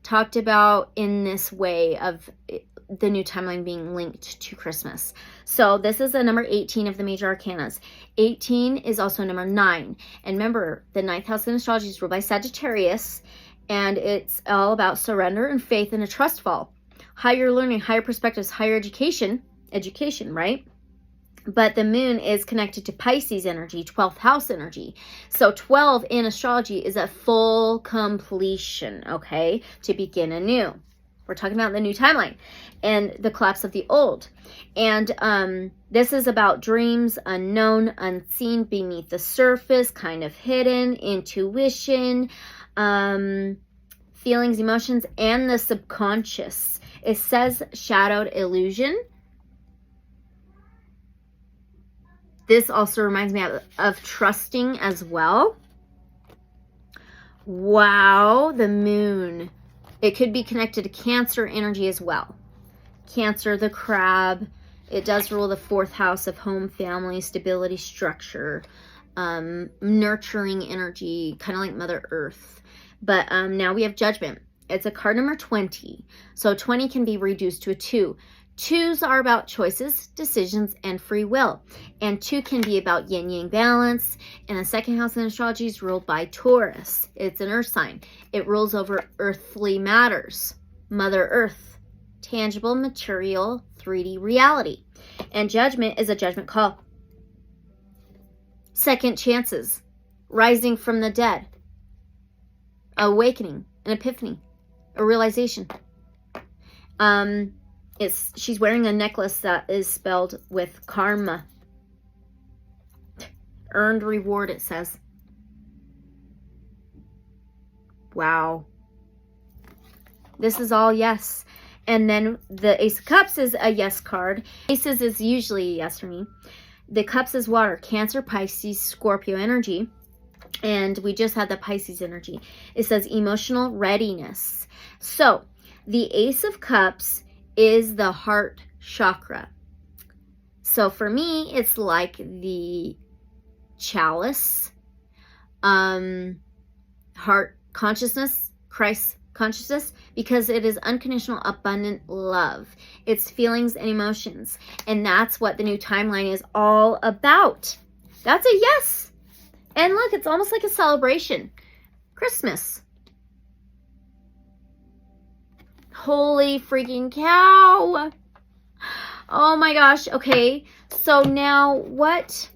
Speaker 1: talked about in this way of the new timeline being linked to Christmas. So this is the number 18 of the major arcanas. 18 is also number 9. And remember, the 9th house in astrology is ruled by Sagittarius. And it's all about surrender and faith and a trust fall. Higher learning, higher perspectives, higher education, right? But the Moon is connected to Pisces energy, 12th house energy. So 12 in astrology is a full completion, okay? To begin anew. We're talking about the new timeline and the collapse of the old. And this is about dreams, unknown, unseen, beneath the surface, kind of hidden, intuition, feelings, emotions, and the subconscious. It says shadowed illusion. This also reminds me of trusting as well. Wow, the Moon. It could be connected to Cancer energy as well. Cancer, the crab. It does rule the 4th house of home, family, stability, structure, nurturing energy, kind of like Mother Earth. But now we have Judgment. It's a card number 20. So 20 can be reduced to a 2. 2s are about choices, decisions, and free will. And 2 can be about yin-yang balance. And the 2nd house in astrology is ruled by Taurus. It's an earth sign. It rules over earthly matters. Mother Earth. Tangible, material, 3D reality. And Judgment is a judgment call. Second chances. Rising from the dead. Awakening. An epiphany. A realization. She's wearing a necklace that is spelled with karma. Earned reward, it says. Wow. This is all yes. And then the Ace of Cups is a yes card. Aces is usually a yes for me. The Cups is water. Cancer, Pisces, Scorpio energy. And we just had the Pisces energy. It says emotional readiness. So, the Ace of Cups is the heart chakra. So for me, it's like the chalice, heart consciousness, Christ consciousness, because it is unconditional, abundant love. It's feelings and emotions. And that's what the new timeline is all about. That's a yes. And look, it's almost like a celebration. Christmas. Holy freaking cow. Oh my gosh. Okay. So now what?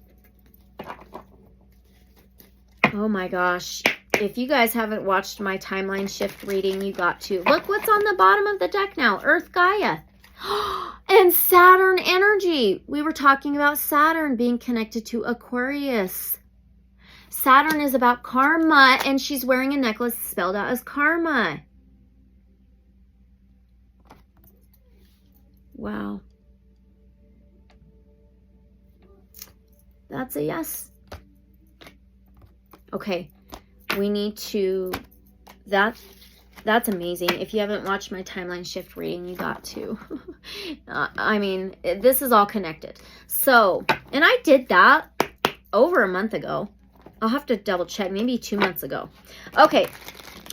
Speaker 1: Oh my gosh. If you guys haven't watched my timeline shift reading, you got to. Look what's on the bottom of the deck now. Earth Gaia. And Saturn energy. We were talking about Saturn being connected to Aquarius. Saturn is about karma, and she's wearing a necklace spelled out as karma. Wow. That's a yes. Okay. We need to, that's amazing. If you haven't watched my timeline shift reading, you got to. I mean, this is all connected. So, and I did that over a month ago. I'll have to double check, maybe 2 months ago. Okay,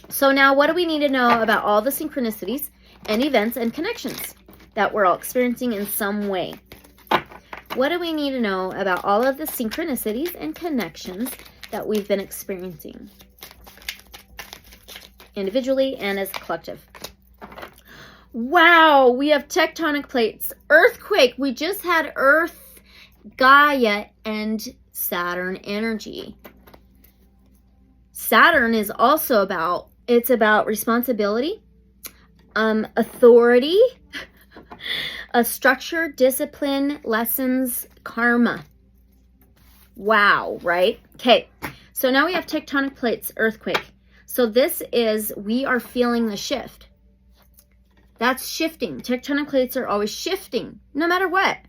Speaker 1: so now what do we need to know about all the synchronicities and events and connections that we're all experiencing in some way? What do we need to know about all of the synchronicities and connections that we've been experiencing? Individually and as a collective. Wow, we have tectonic plates, earthquake. We just had Earth, Gaia, and Saturn energy. Saturn is also about, it's about responsibility, authority, a structure, discipline, lessons, karma. Wow, right? Okay, so now we have tectonic plates, earthquake. So this is, we are feeling the shift. That's shifting. Tectonic plates are always shifting, no matter what,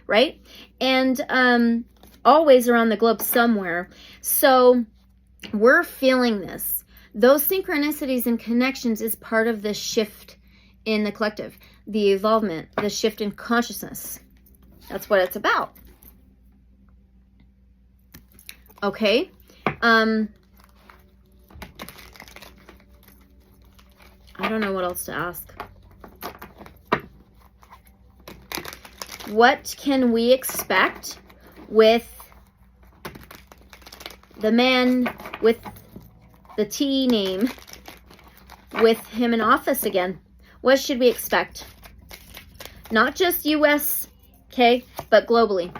Speaker 1: right? And always around the globe somewhere. So we're feeling this. Those synchronicities and connections is part of the shift in the collective, the evolvement, the shift in consciousness. That's what it's about. Okay. I don't know what else to ask. What can we expect with the man with the T name, with him in office again? What should we expect? Not just US, okay, but globally.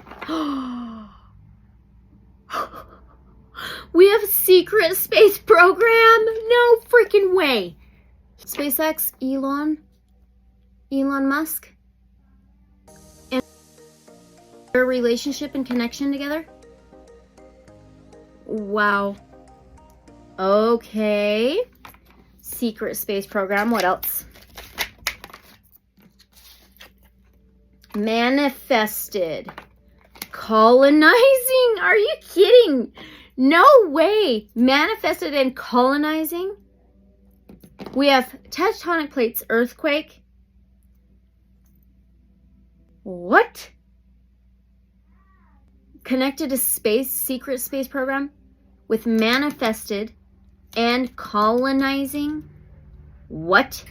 Speaker 1: We have a secret space program? No freaking way. SpaceX, Elon Musk, and their relationship and connection together? Wow. Okay. Secret space program. What else? Manifested. Colonizing. Are you kidding? No way. Manifested and colonizing. We have tectonic plates, earthquake. What? Connected to space, secret space program with manifested and colonizing. What?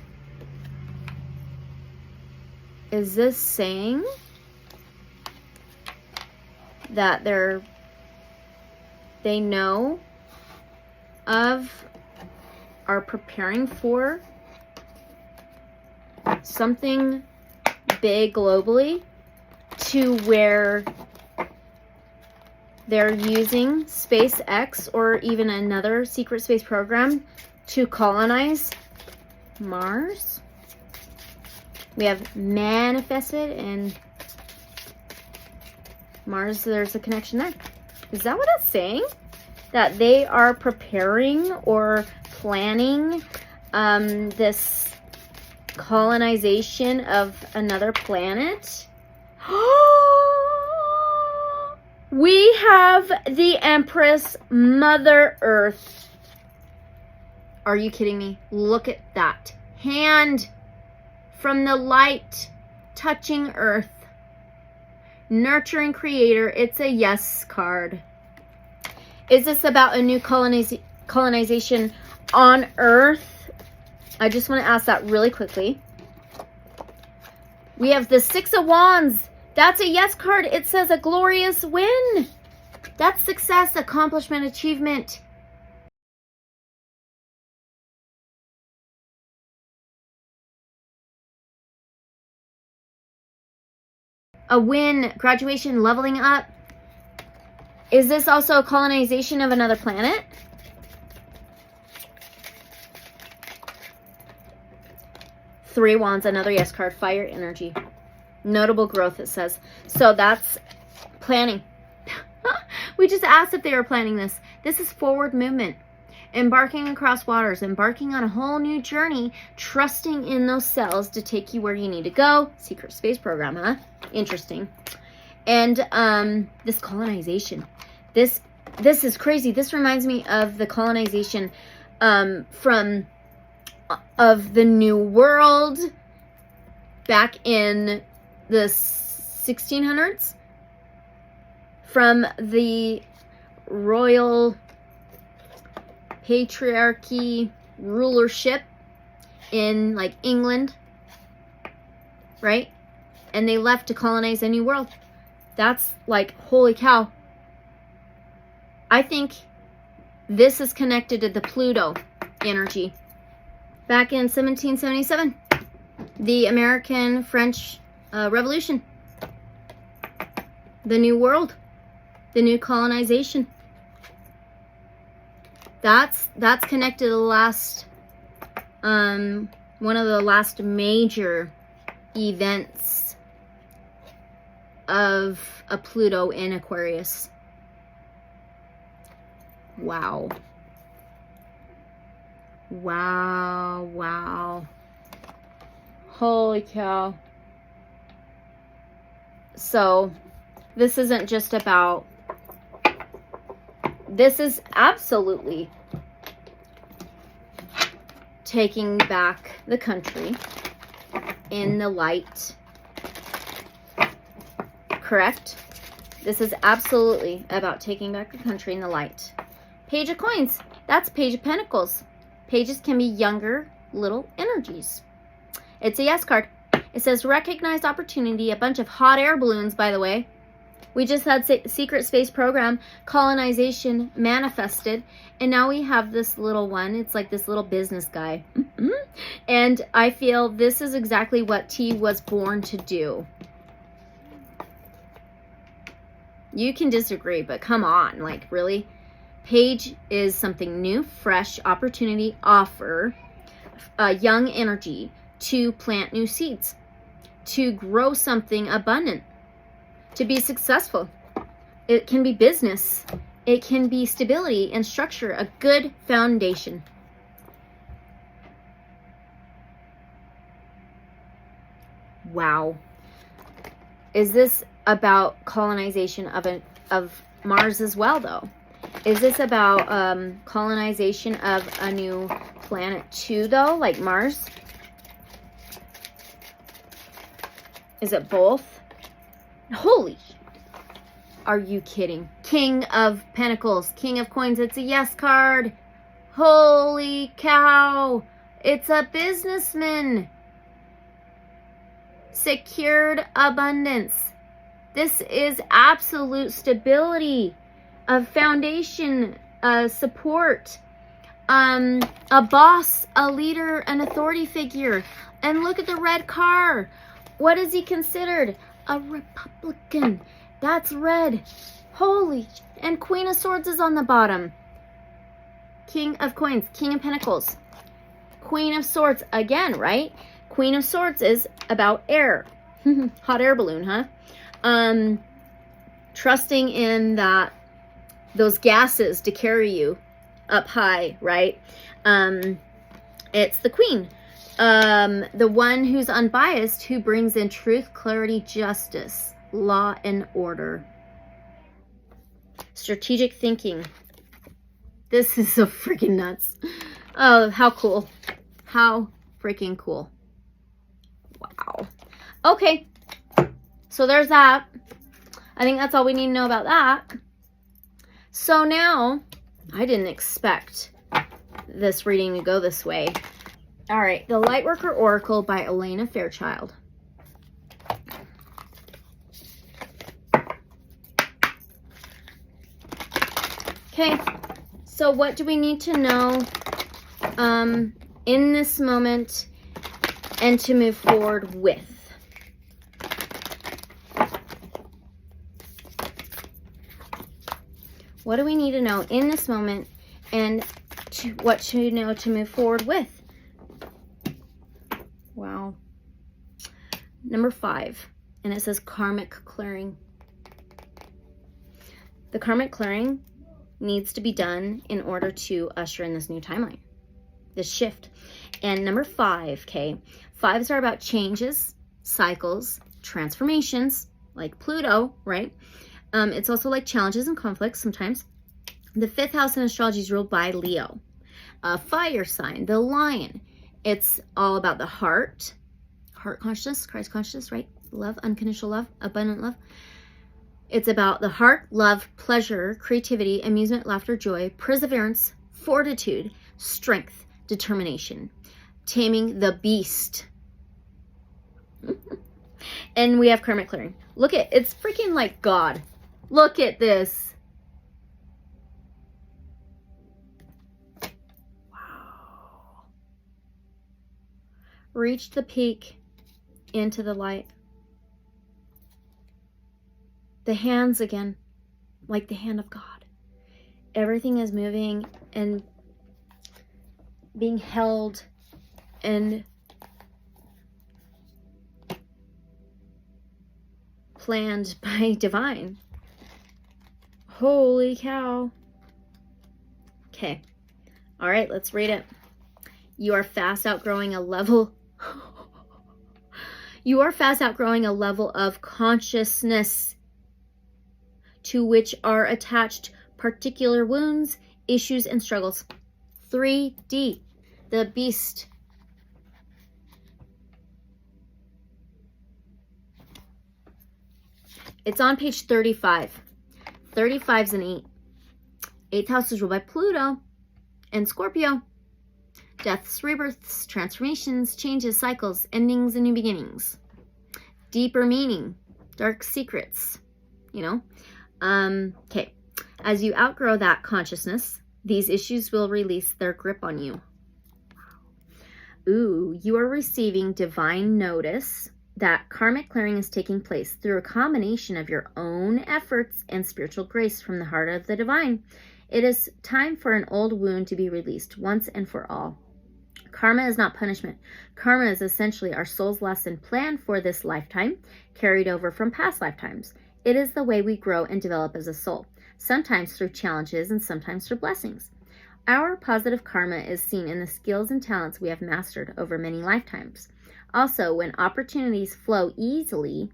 Speaker 1: Is this saying that they know of, are preparing for something big globally, to where they're using SpaceX or even another secret space program to colonize Mars? We have manifested and Mars, there's a connection there. Is that what it's saying? That they are preparing or planning this colonization of another planet? We have the Empress Mother Earth. Are you kidding me? Look at that. Hand from the light touching Earth. Nurturing creator. It's a yes card. Is this about a new colonization on Earth? I just want to ask that really quickly. We have the Six of Wands. That's a yes card. It says a glorious win. That's success, accomplishment, achievement. a win, graduation, leveling up. Is this also a colonization of another planet? Three Wands, another yes card, fire energy. Notable growth, it says. So that's planning. We just asked if they were planning this. This is forward movement. Embarking across waters, embarking on a whole new journey, trusting in those cells to take you where you need to go. Secret space program, huh? Interesting. And this colonization. This is crazy. This reminds me of the colonization of the New World back in the 1600s from the royal patriarchy rulership in like England, right? And they left to colonize a new world. That's like, holy cow. I think this is connected to the Pluto energy. Back in 1777, the American-French Revolution, the New World, the new colonization. That's connected to the last, one of the last major events of a Pluto in Aquarius. Wow. Wow, wow. Holy cow. So, this isn't just about, this is absolutely taking back the country in the light. Correct? This is absolutely about taking back the country in the light. Page of Coins. That's Page of Pentacles. Pages can be younger little energies. It's a yes card. It says recognize opportunity. A bunch of hot air balloons, by the way. We just had secret space program colonization manifested. And now we have this little one. It's like this little business guy. And I feel this is exactly what T was born to do. You can disagree, but come on. Like, really? Page is something new, fresh, opportunity, offer, young energy to plant new seeds, to grow something abundant, to be successful. It can be business. It can be stability and structure, a good foundation. Wow. Is this about colonization of Mars as well, though? Is this about colonization of a new planet too, though, like Mars? Is it both? Holy, are you kidding? King of Pentacles, King of Coins, it's a yes card. Holy cow, it's a businessman. Secured abundance. This is absolute stability. A foundation, support, a boss, a leader, an authority figure. And look at the red car. What is he considered? A Republican. That's red. Holy. And Queen of Swords is on the bottom. King of Coins, King of Pentacles. Queen of Swords again, right? Queen of Swords is about air. Hot air balloon, huh? Trusting in that those gases to carry you up high, right? It's the Queen. The one who's unbiased, who brings in truth, clarity, justice, law, and order. Strategic thinking. This is so freaking nuts. Oh, how cool. How freaking cool. Wow. Okay. So there's that. I think that's all we need to know about that. So now, I didn't expect this reading to go this way. All right, The Lightworker Oracle by Elena Fairchild. Okay, so what do we need to know in this moment and to move forward with? What do we need to know in this moment, and what should we know to move forward with? Wow. Number 5, and it says karmic clearing. The karmic clearing needs to be done in order to usher in this new timeline, this shift. And number 5, okay, 5s are about changes, cycles, transformations, like Pluto, right? It's also like challenges and conflicts sometimes. The 5th house in astrology is ruled by Leo, a fire sign, the lion. It's all about the heart consciousness, Christ consciousness, right? Love, unconditional love, abundant love. It's about the heart, love, pleasure, creativity, amusement, laughter, joy, perseverance, fortitude, strength, determination, taming the beast. And we have karmic clearing. Look at, it's freaking like God. Look at this. Wow. Reach the peak into the light. The hands again, like the hand of God. Everything is moving and being held and planned by divine. Holy cow. Okay. All right, let's read it. You are fast outgrowing a level. You are fast outgrowing a level of consciousness to which are attached particular wounds, issues, and struggles. 3D, the beast. It's on page 35. 35 is an 8. 8th house is ruled by Pluto and Scorpio. Deaths, rebirths, transformations, changes, cycles, endings, and new beginnings. Deeper meaning, dark secrets, you know. Okay. As you outgrow that consciousness, these issues will release their grip on you. Ooh, you are receiving divine notice that karmic clearing is taking place through a combination of your own efforts and spiritual grace from the heart of the divine. It is time for an old wound to be released once and for all. Karma is not punishment. Karma is essentially our soul's lesson planned for this lifetime, carried over from past lifetimes. It is the way we grow and develop as a soul, sometimes through challenges and sometimes through blessings. Our positive karma is seen in the skills and talents we have mastered over many lifetimes. Also, when opportunities flow easily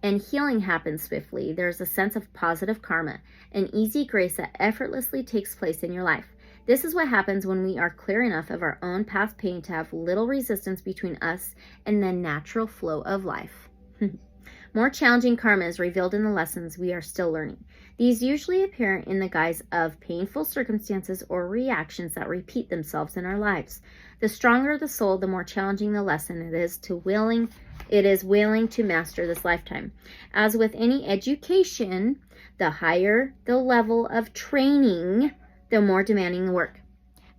Speaker 1: and healing happens swiftly, there's a sense of positive karma, an easy grace that effortlessly takes place in your life. This is what happens when we are clear enough of our own past pain to have little resistance between us and the natural flow of life. More challenging karma is revealed in the lessons we are still learning. These usually appear in the guise of painful circumstances or reactions that repeat themselves in our lives. The stronger the soul, the more challenging the lesson it is willing to master this lifetime. As with any education, the higher the level of training, the more demanding the work.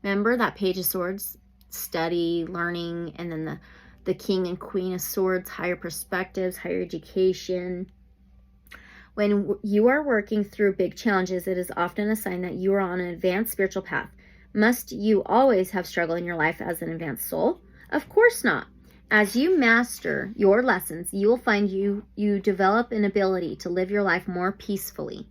Speaker 1: Remember that Page of Swords? Study, learning, and then the King and Queen of Swords, higher perspectives, higher education. When you are working through big challenges, it is often a sign that you are on an advanced spiritual path. Must you always have struggle in your life as an advanced soul? Of course not. As you master your lessons, you will find you develop an ability to live your life more peacefully.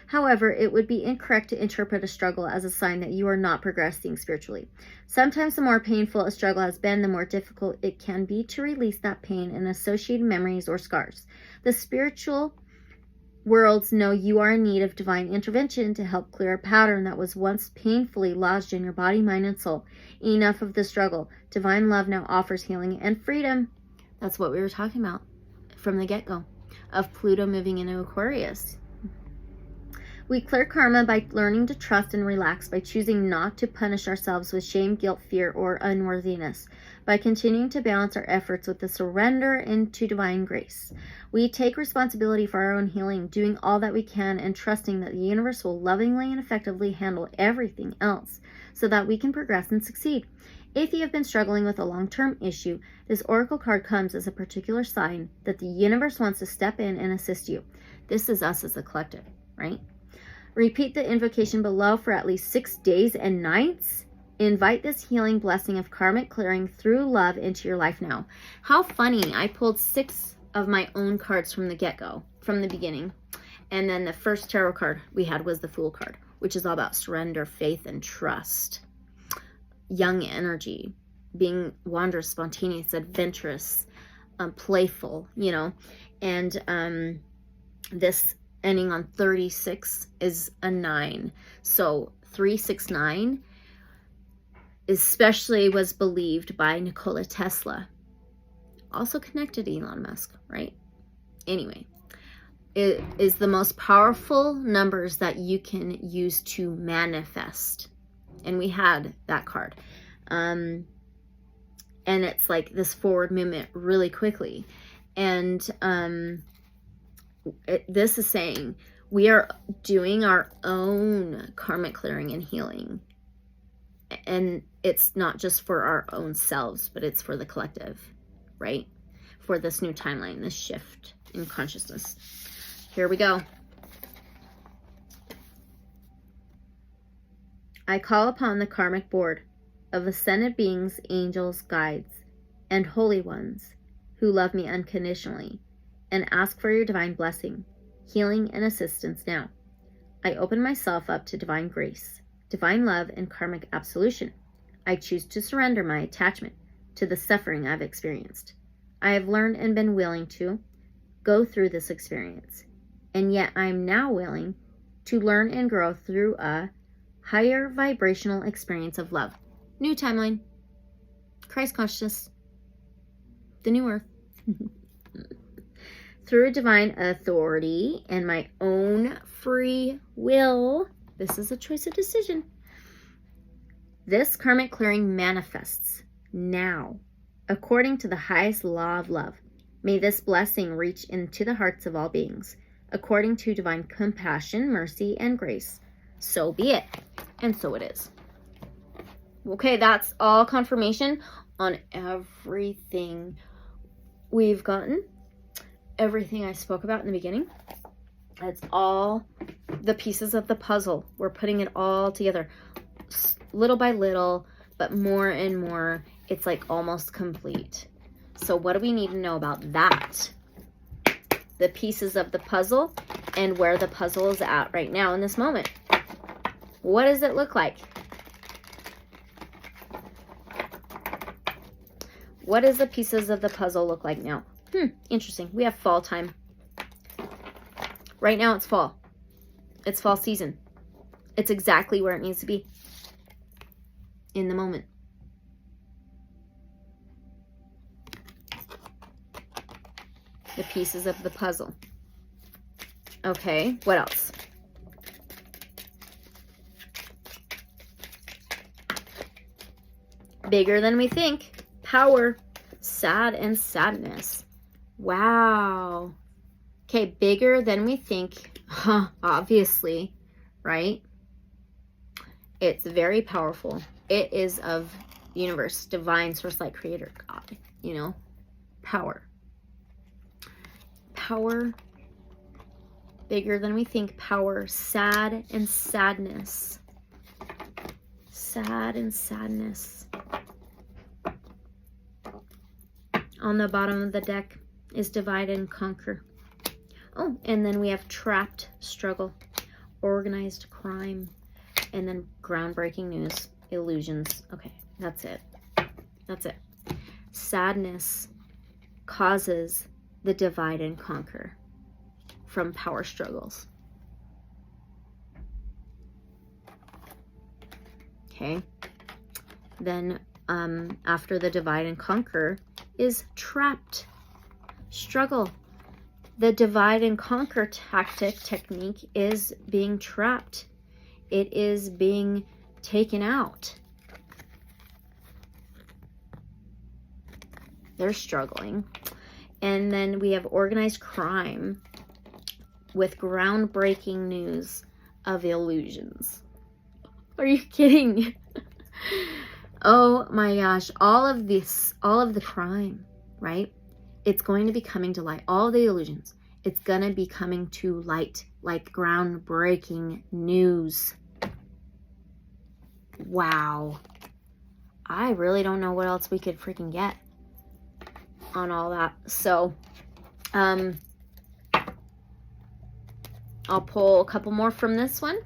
Speaker 1: However, it would be incorrect to interpret a struggle as a sign that you are not progressing spiritually. Sometimes the more painful a struggle has been, the more difficult it can be to release that pain and associated memories or scars. The spiritual worlds know you are in need of divine intervention to help clear a pattern that was once painfully lodged in your body, mind, and soul. Enough of the struggle. Divine love now offers healing and freedom. That's what we were talking about from the get-go of Pluto moving into Aquarius. We clear karma by learning to trust and relax, by choosing not to punish ourselves with shame, guilt, fear, or unworthiness, by continuing to balance our efforts with the surrender into divine grace. We take responsibility for our own healing, doing all that we can and trusting that the universe will lovingly and effectively handle everything else so that we can progress and succeed. If you have been struggling with a long-term issue, this oracle card comes as a particular sign that the universe wants to step in and assist you. This is us as a collective, right? Repeat the invocation below for at least 6 days and nights. Invite this healing blessing of karmic clearing through love into your life now. How funny. I pulled 6 of my own cards from the get-go, from the beginning. And then the first tarot card we had was the Fool card, which is all about surrender, faith, and trust. Young energy, being wondrous, spontaneous, adventurous, playful, you know. And this ending on 36 is a 9. So 369 especially was believed by Nikola Tesla. Also connected to Elon Musk, right? Anyway, it is the most powerful numbers that you can use to manifest. And we had that card. And it's like this forward movement really quickly. And this is saying we are doing our own karmic clearing and healing. And it's not just for our own selves, but it's for the collective, right? For this new timeline, this shift in consciousness. Here we go. I call upon the karmic board of ascended beings, angels, guides, and holy ones who love me unconditionally, and ask for your divine blessing, healing, and assistance now. I open myself up to divine grace, divine love, and karmic absolution. I choose to surrender my attachment to the suffering I've experienced. I have learned and been willing to go through this experience, and yet I am now willing to learn and grow through a higher vibrational experience of love. New timeline, Christ consciousness, the new earth. Through divine authority and my own free will, this is a choice of decision. This karmic clearing manifests now, according to the highest law of love. May this blessing reach into the hearts of all beings, according to divine compassion, mercy, and grace. So be it, and so it is. Okay, that's all confirmation on everything we've gotten, everything I spoke about in the beginning. It's all the pieces of the puzzle. We're putting it all together, little by little, but more and more. It's like almost complete. So what do we need to know about that? The pieces of the puzzle and where the puzzle is at right now in this moment. What does it look like? What does the pieces of the puzzle look like now? Interesting. We have fall time. Right now it's fall. It's fall season. It's exactly where it needs to be. In the moment. The pieces of the puzzle. Okay, what else? Bigger than we think. Power. Sad and sadness. Wow. Okay, bigger than we think. Obviously, right? It's very powerful. It is of the universe, divine, source, light, creator, God, you know, power. Power, bigger than we think, power, sad and sadness. Sad and sadness. On the bottom of the deck is divide and conquer. Oh, and then we have trapped, struggle, organized crime, and then groundbreaking news, illusions. Okay, that's it. That's it. Sadness causes the divide and conquer from power struggles. Okay. Then after the divide and conquer is trapped, struggle. The divide and conquer technique is being trapped. It is being taken out. They're struggling. And then we have organized crime with groundbreaking news of illusions. Are you kidding? Oh my gosh, all of this, all of the crime, right? It's going to be coming to light. All the illusions. It's going to be coming to light like groundbreaking news. Wow. I really don't know what else we could freaking get on all that. So, I'll pull a couple more from this one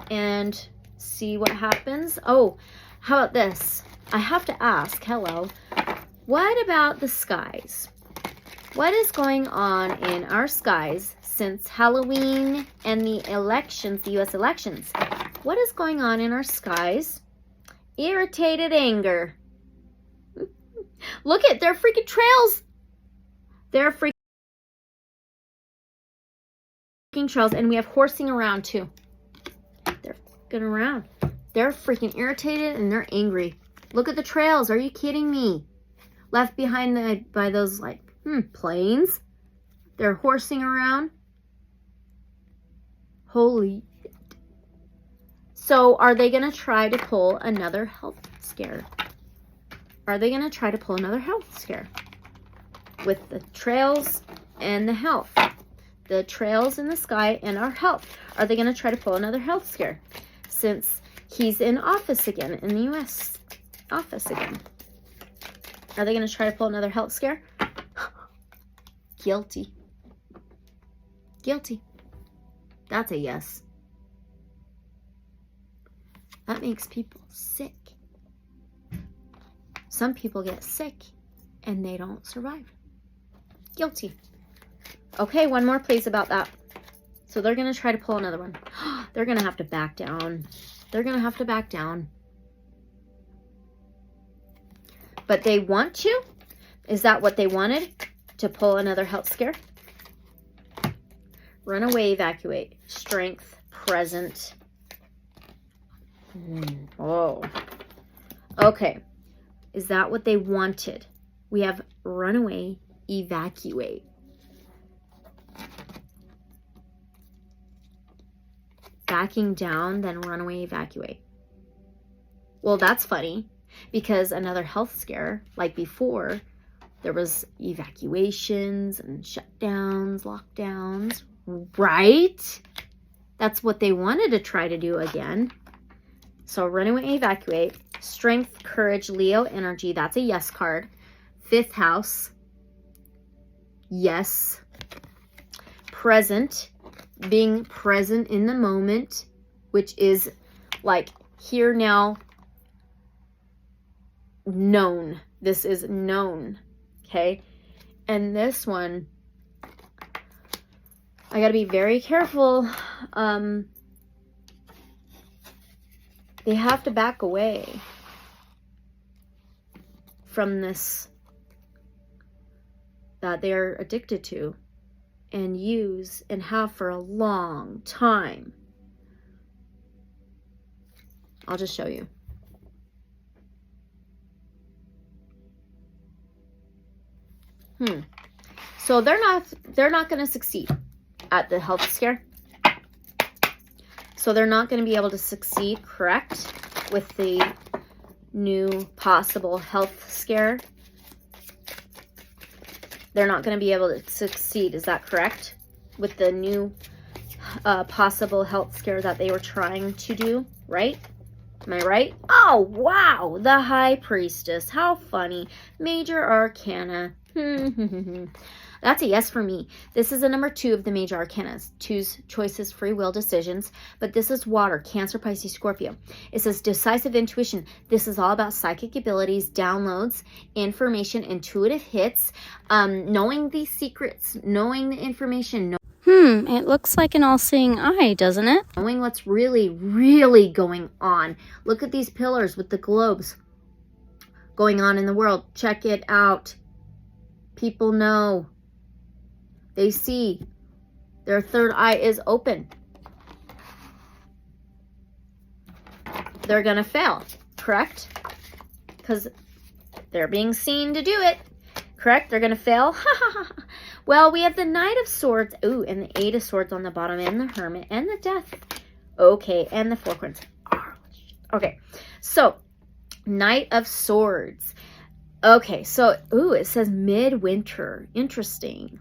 Speaker 1: and see what happens. Oh, how about this? I have to ask, hello, what about the skies? What is going on in our skies since Halloween and the elections, the U.S. elections? What is going on in our skies? Irritated anger. Look at their freaking trails. They're freaking trails, and we have horsing around too. They're freaking around. They're freaking irritated and they're angry. Look at the trails. Are you kidding me? Left behind by those like planes. They're horsing around. Holy. So are they going to try to pull another health scare? Are they going to try to pull another health scare? With the trails and the health. The trails in the sky and our health. Are they going to try to pull another health scare? Since he's in office again, in the U.S. office again. Are they going to try to pull another health scare? Guilty. Guilty. That's a yes. That makes people sick. Some people get sick and they don't survive. Guilty. Okay, one more please about that. So they're going to try to pull another one. They're going to have to back down. They're going to have to back down. But they want to? Is that what they wanted? To pull another health scare? Run away, evacuate. Strength, present. Oh. Okay. Is that what they wanted? We have run away, evacuate. Backing down, then run away, evacuate. Well, that's funny because another health scare, like before, there was evacuations and shutdowns, lockdowns, right? That's what they wanted to try to do again. So run away, evacuate. Strength, courage, Leo, energy. That's a yes card. 5th house. Yes. Present. Being present in the moment, which is like here now. Known. This is known. Okay. And this one, I got to be very careful. They have to back away from this that they're addicted to and use and have for a long time. I'll just show you. So they're not going to succeed at the health scare. So they're not going to be able to succeed, correct, with the new possible health scare. They're not going to be able to succeed, is that correct? With the new possible health scare that they were trying to do, right? Am I right? Oh, wow, the High Priestess. How funny. Major Arcana. That's a yes for me. This is a number 2 of the major arcanas. 2's choices, free will, decisions. But this is water, Cancer, Pisces, Scorpio. It says decisive intuition. This is all about psychic abilities, downloads, information, intuitive hits, knowing these secrets, knowing the information.
Speaker 2: It looks like an all-seeing eye, doesn't it?
Speaker 1: Knowing what's really, really going on. Look at these pillars with the globes going on in the world. Check it out. People know. They see. Their third eye is open. They're going to fail, correct? Because they're being seen to do it, correct? They're going to fail. Well, we have the Knight of Swords. Ooh, and the 8 of Swords on the bottom, and the Hermit, and the Death. Okay, and the 4 Coins. Okay, so Knight of Swords. Okay, so, ooh, it says midwinter. Interesting.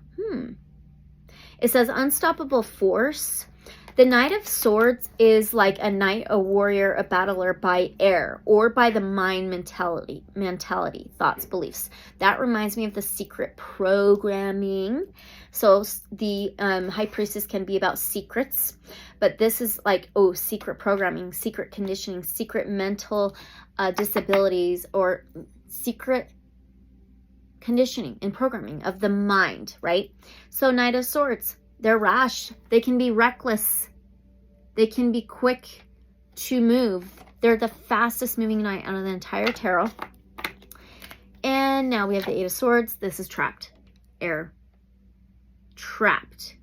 Speaker 1: It says unstoppable force. The Knight of Swords is like a knight, a warrior, a battler by air or by the mind mentality, thoughts, beliefs. That reminds me of the secret programming. So the High Priestess can be about secrets, but this is like, oh, secret programming, secret conditioning, secret mental disabilities, or secret conditioning and programming of the mind, right? So Knight of Swords, they're rash. They can be reckless. They can be quick to move. They're the fastest moving knight out of the entire tarot. And now we have the Eight of Swords. This is trapped. Air. Trapped.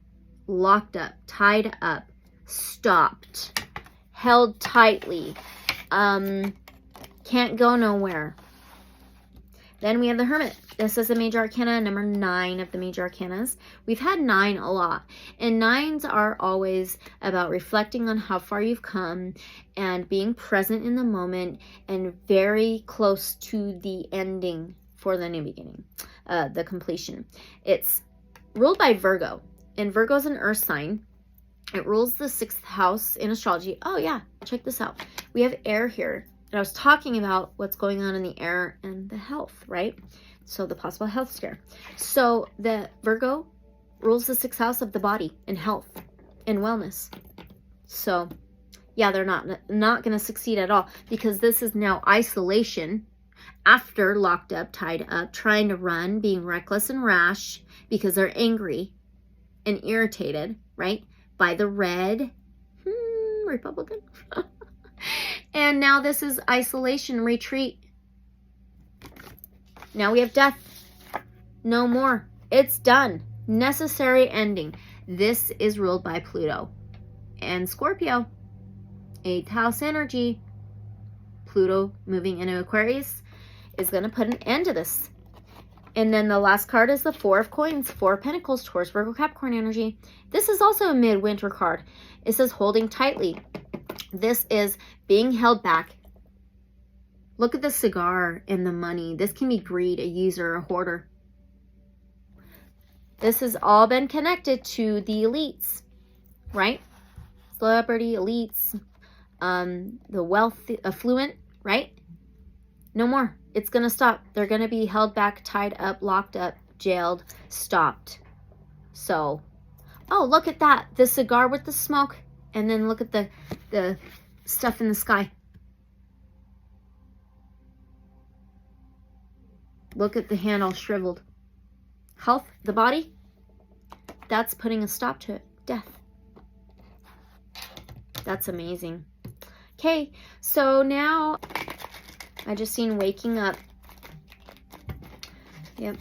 Speaker 1: Locked up. Tied up. Stopped. Held tightly. Can't go nowhere. Then we have the Hermit. This is a major arcana, number 9 of the major arcanas. We've had 9 a lot. And 9s are always about reflecting on how far you've come and being present in the moment and very close to the ending for the new beginning, the completion. It's ruled by Virgo. And Virgo is an earth sign. It rules the 6th house in astrology. Oh yeah, check this out. We have air here. And I was talking about what's going on in the air and the health, right? So the possible health scare. So the Virgo rules the 6th house of the body and health and wellness. So yeah, they're not going to succeed at all, because this is now isolation after locked up, tied up, trying to run, being reckless and rash because they're angry and irritated, right? By the red Republican. And now this is isolation, retreat. Now we have death. No more. It's done. Necessary ending. This is ruled by Pluto and Scorpio. 8th house energy. Pluto moving into Aquarius is going to put an end to this. And then the last card is the 4 of Coins, 4 of Pentacles, Taurus, Virgo, Capricorn energy. This is also a midwinter card. It says holding tightly. This is being held back. Look at the cigar and the money. This can be greed, a user, a hoarder. This has all been connected to the elites, right? Celebrity, elites, the wealthy, affluent, right? No more. It's going to stop. They're going to be held back, tied up, locked up, jailed, stopped. So, oh, look at that. The cigar with the smoke. And then look at the stuff in the sky. Look at the hand all shriveled. Health, the body, that's putting a stop to it. Death. That's amazing. Okay, so now I just seen waking up. Yep.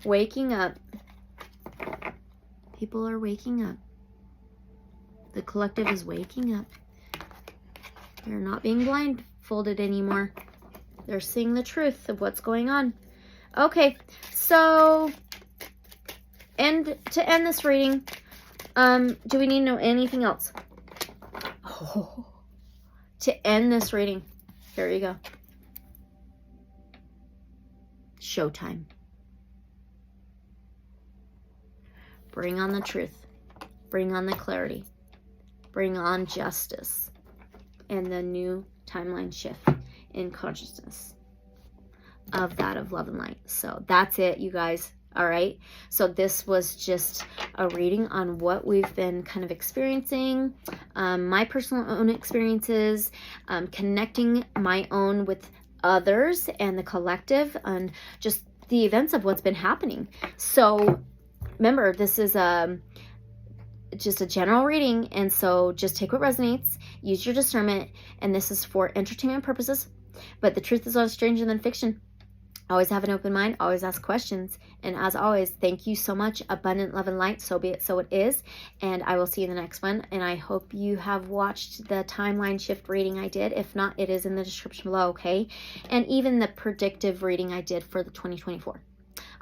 Speaker 1: Waking up. People are waking up. The collective is waking up. They're not being blindfolded anymore. They're seeing the truth of what's going on. Okay, so to end this reading, do we need to know anything else? Oh, to end this reading, here you go. Showtime. Bring on the truth. Bring on the clarity. Bring on justice and the new timeline shift in consciousness of that of love and light. So that's it, you guys. All right. So this was just a reading on what we've been kind of experiencing, my personal own experiences, connecting my own with others and the collective, and just the events of what's been happening. So remember, this is just a general reading, and so just take what resonates, use your discernment, and this is for entertainment purposes, but the truth is always stranger than fiction. Always have an open mind, always ask questions, and as always, thank you so much. Abundant love and light, so be it, so it is, and I will see you in the next one. And I hope you have watched the timeline shift reading I did. If not, it is in the description below, okay? And even the predictive reading I did for the 2024.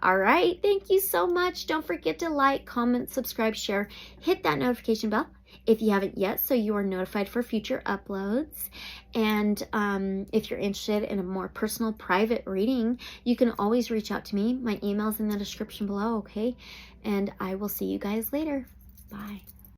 Speaker 1: All right, thank you so much. Don't forget to like, comment, subscribe, share, hit that notification bell, if you haven't yet, so you are notified for future uploads. And if you're interested in a more personal, private reading, you can always reach out to me. My email's in the description below, okay? And I will see you guys later. Bye.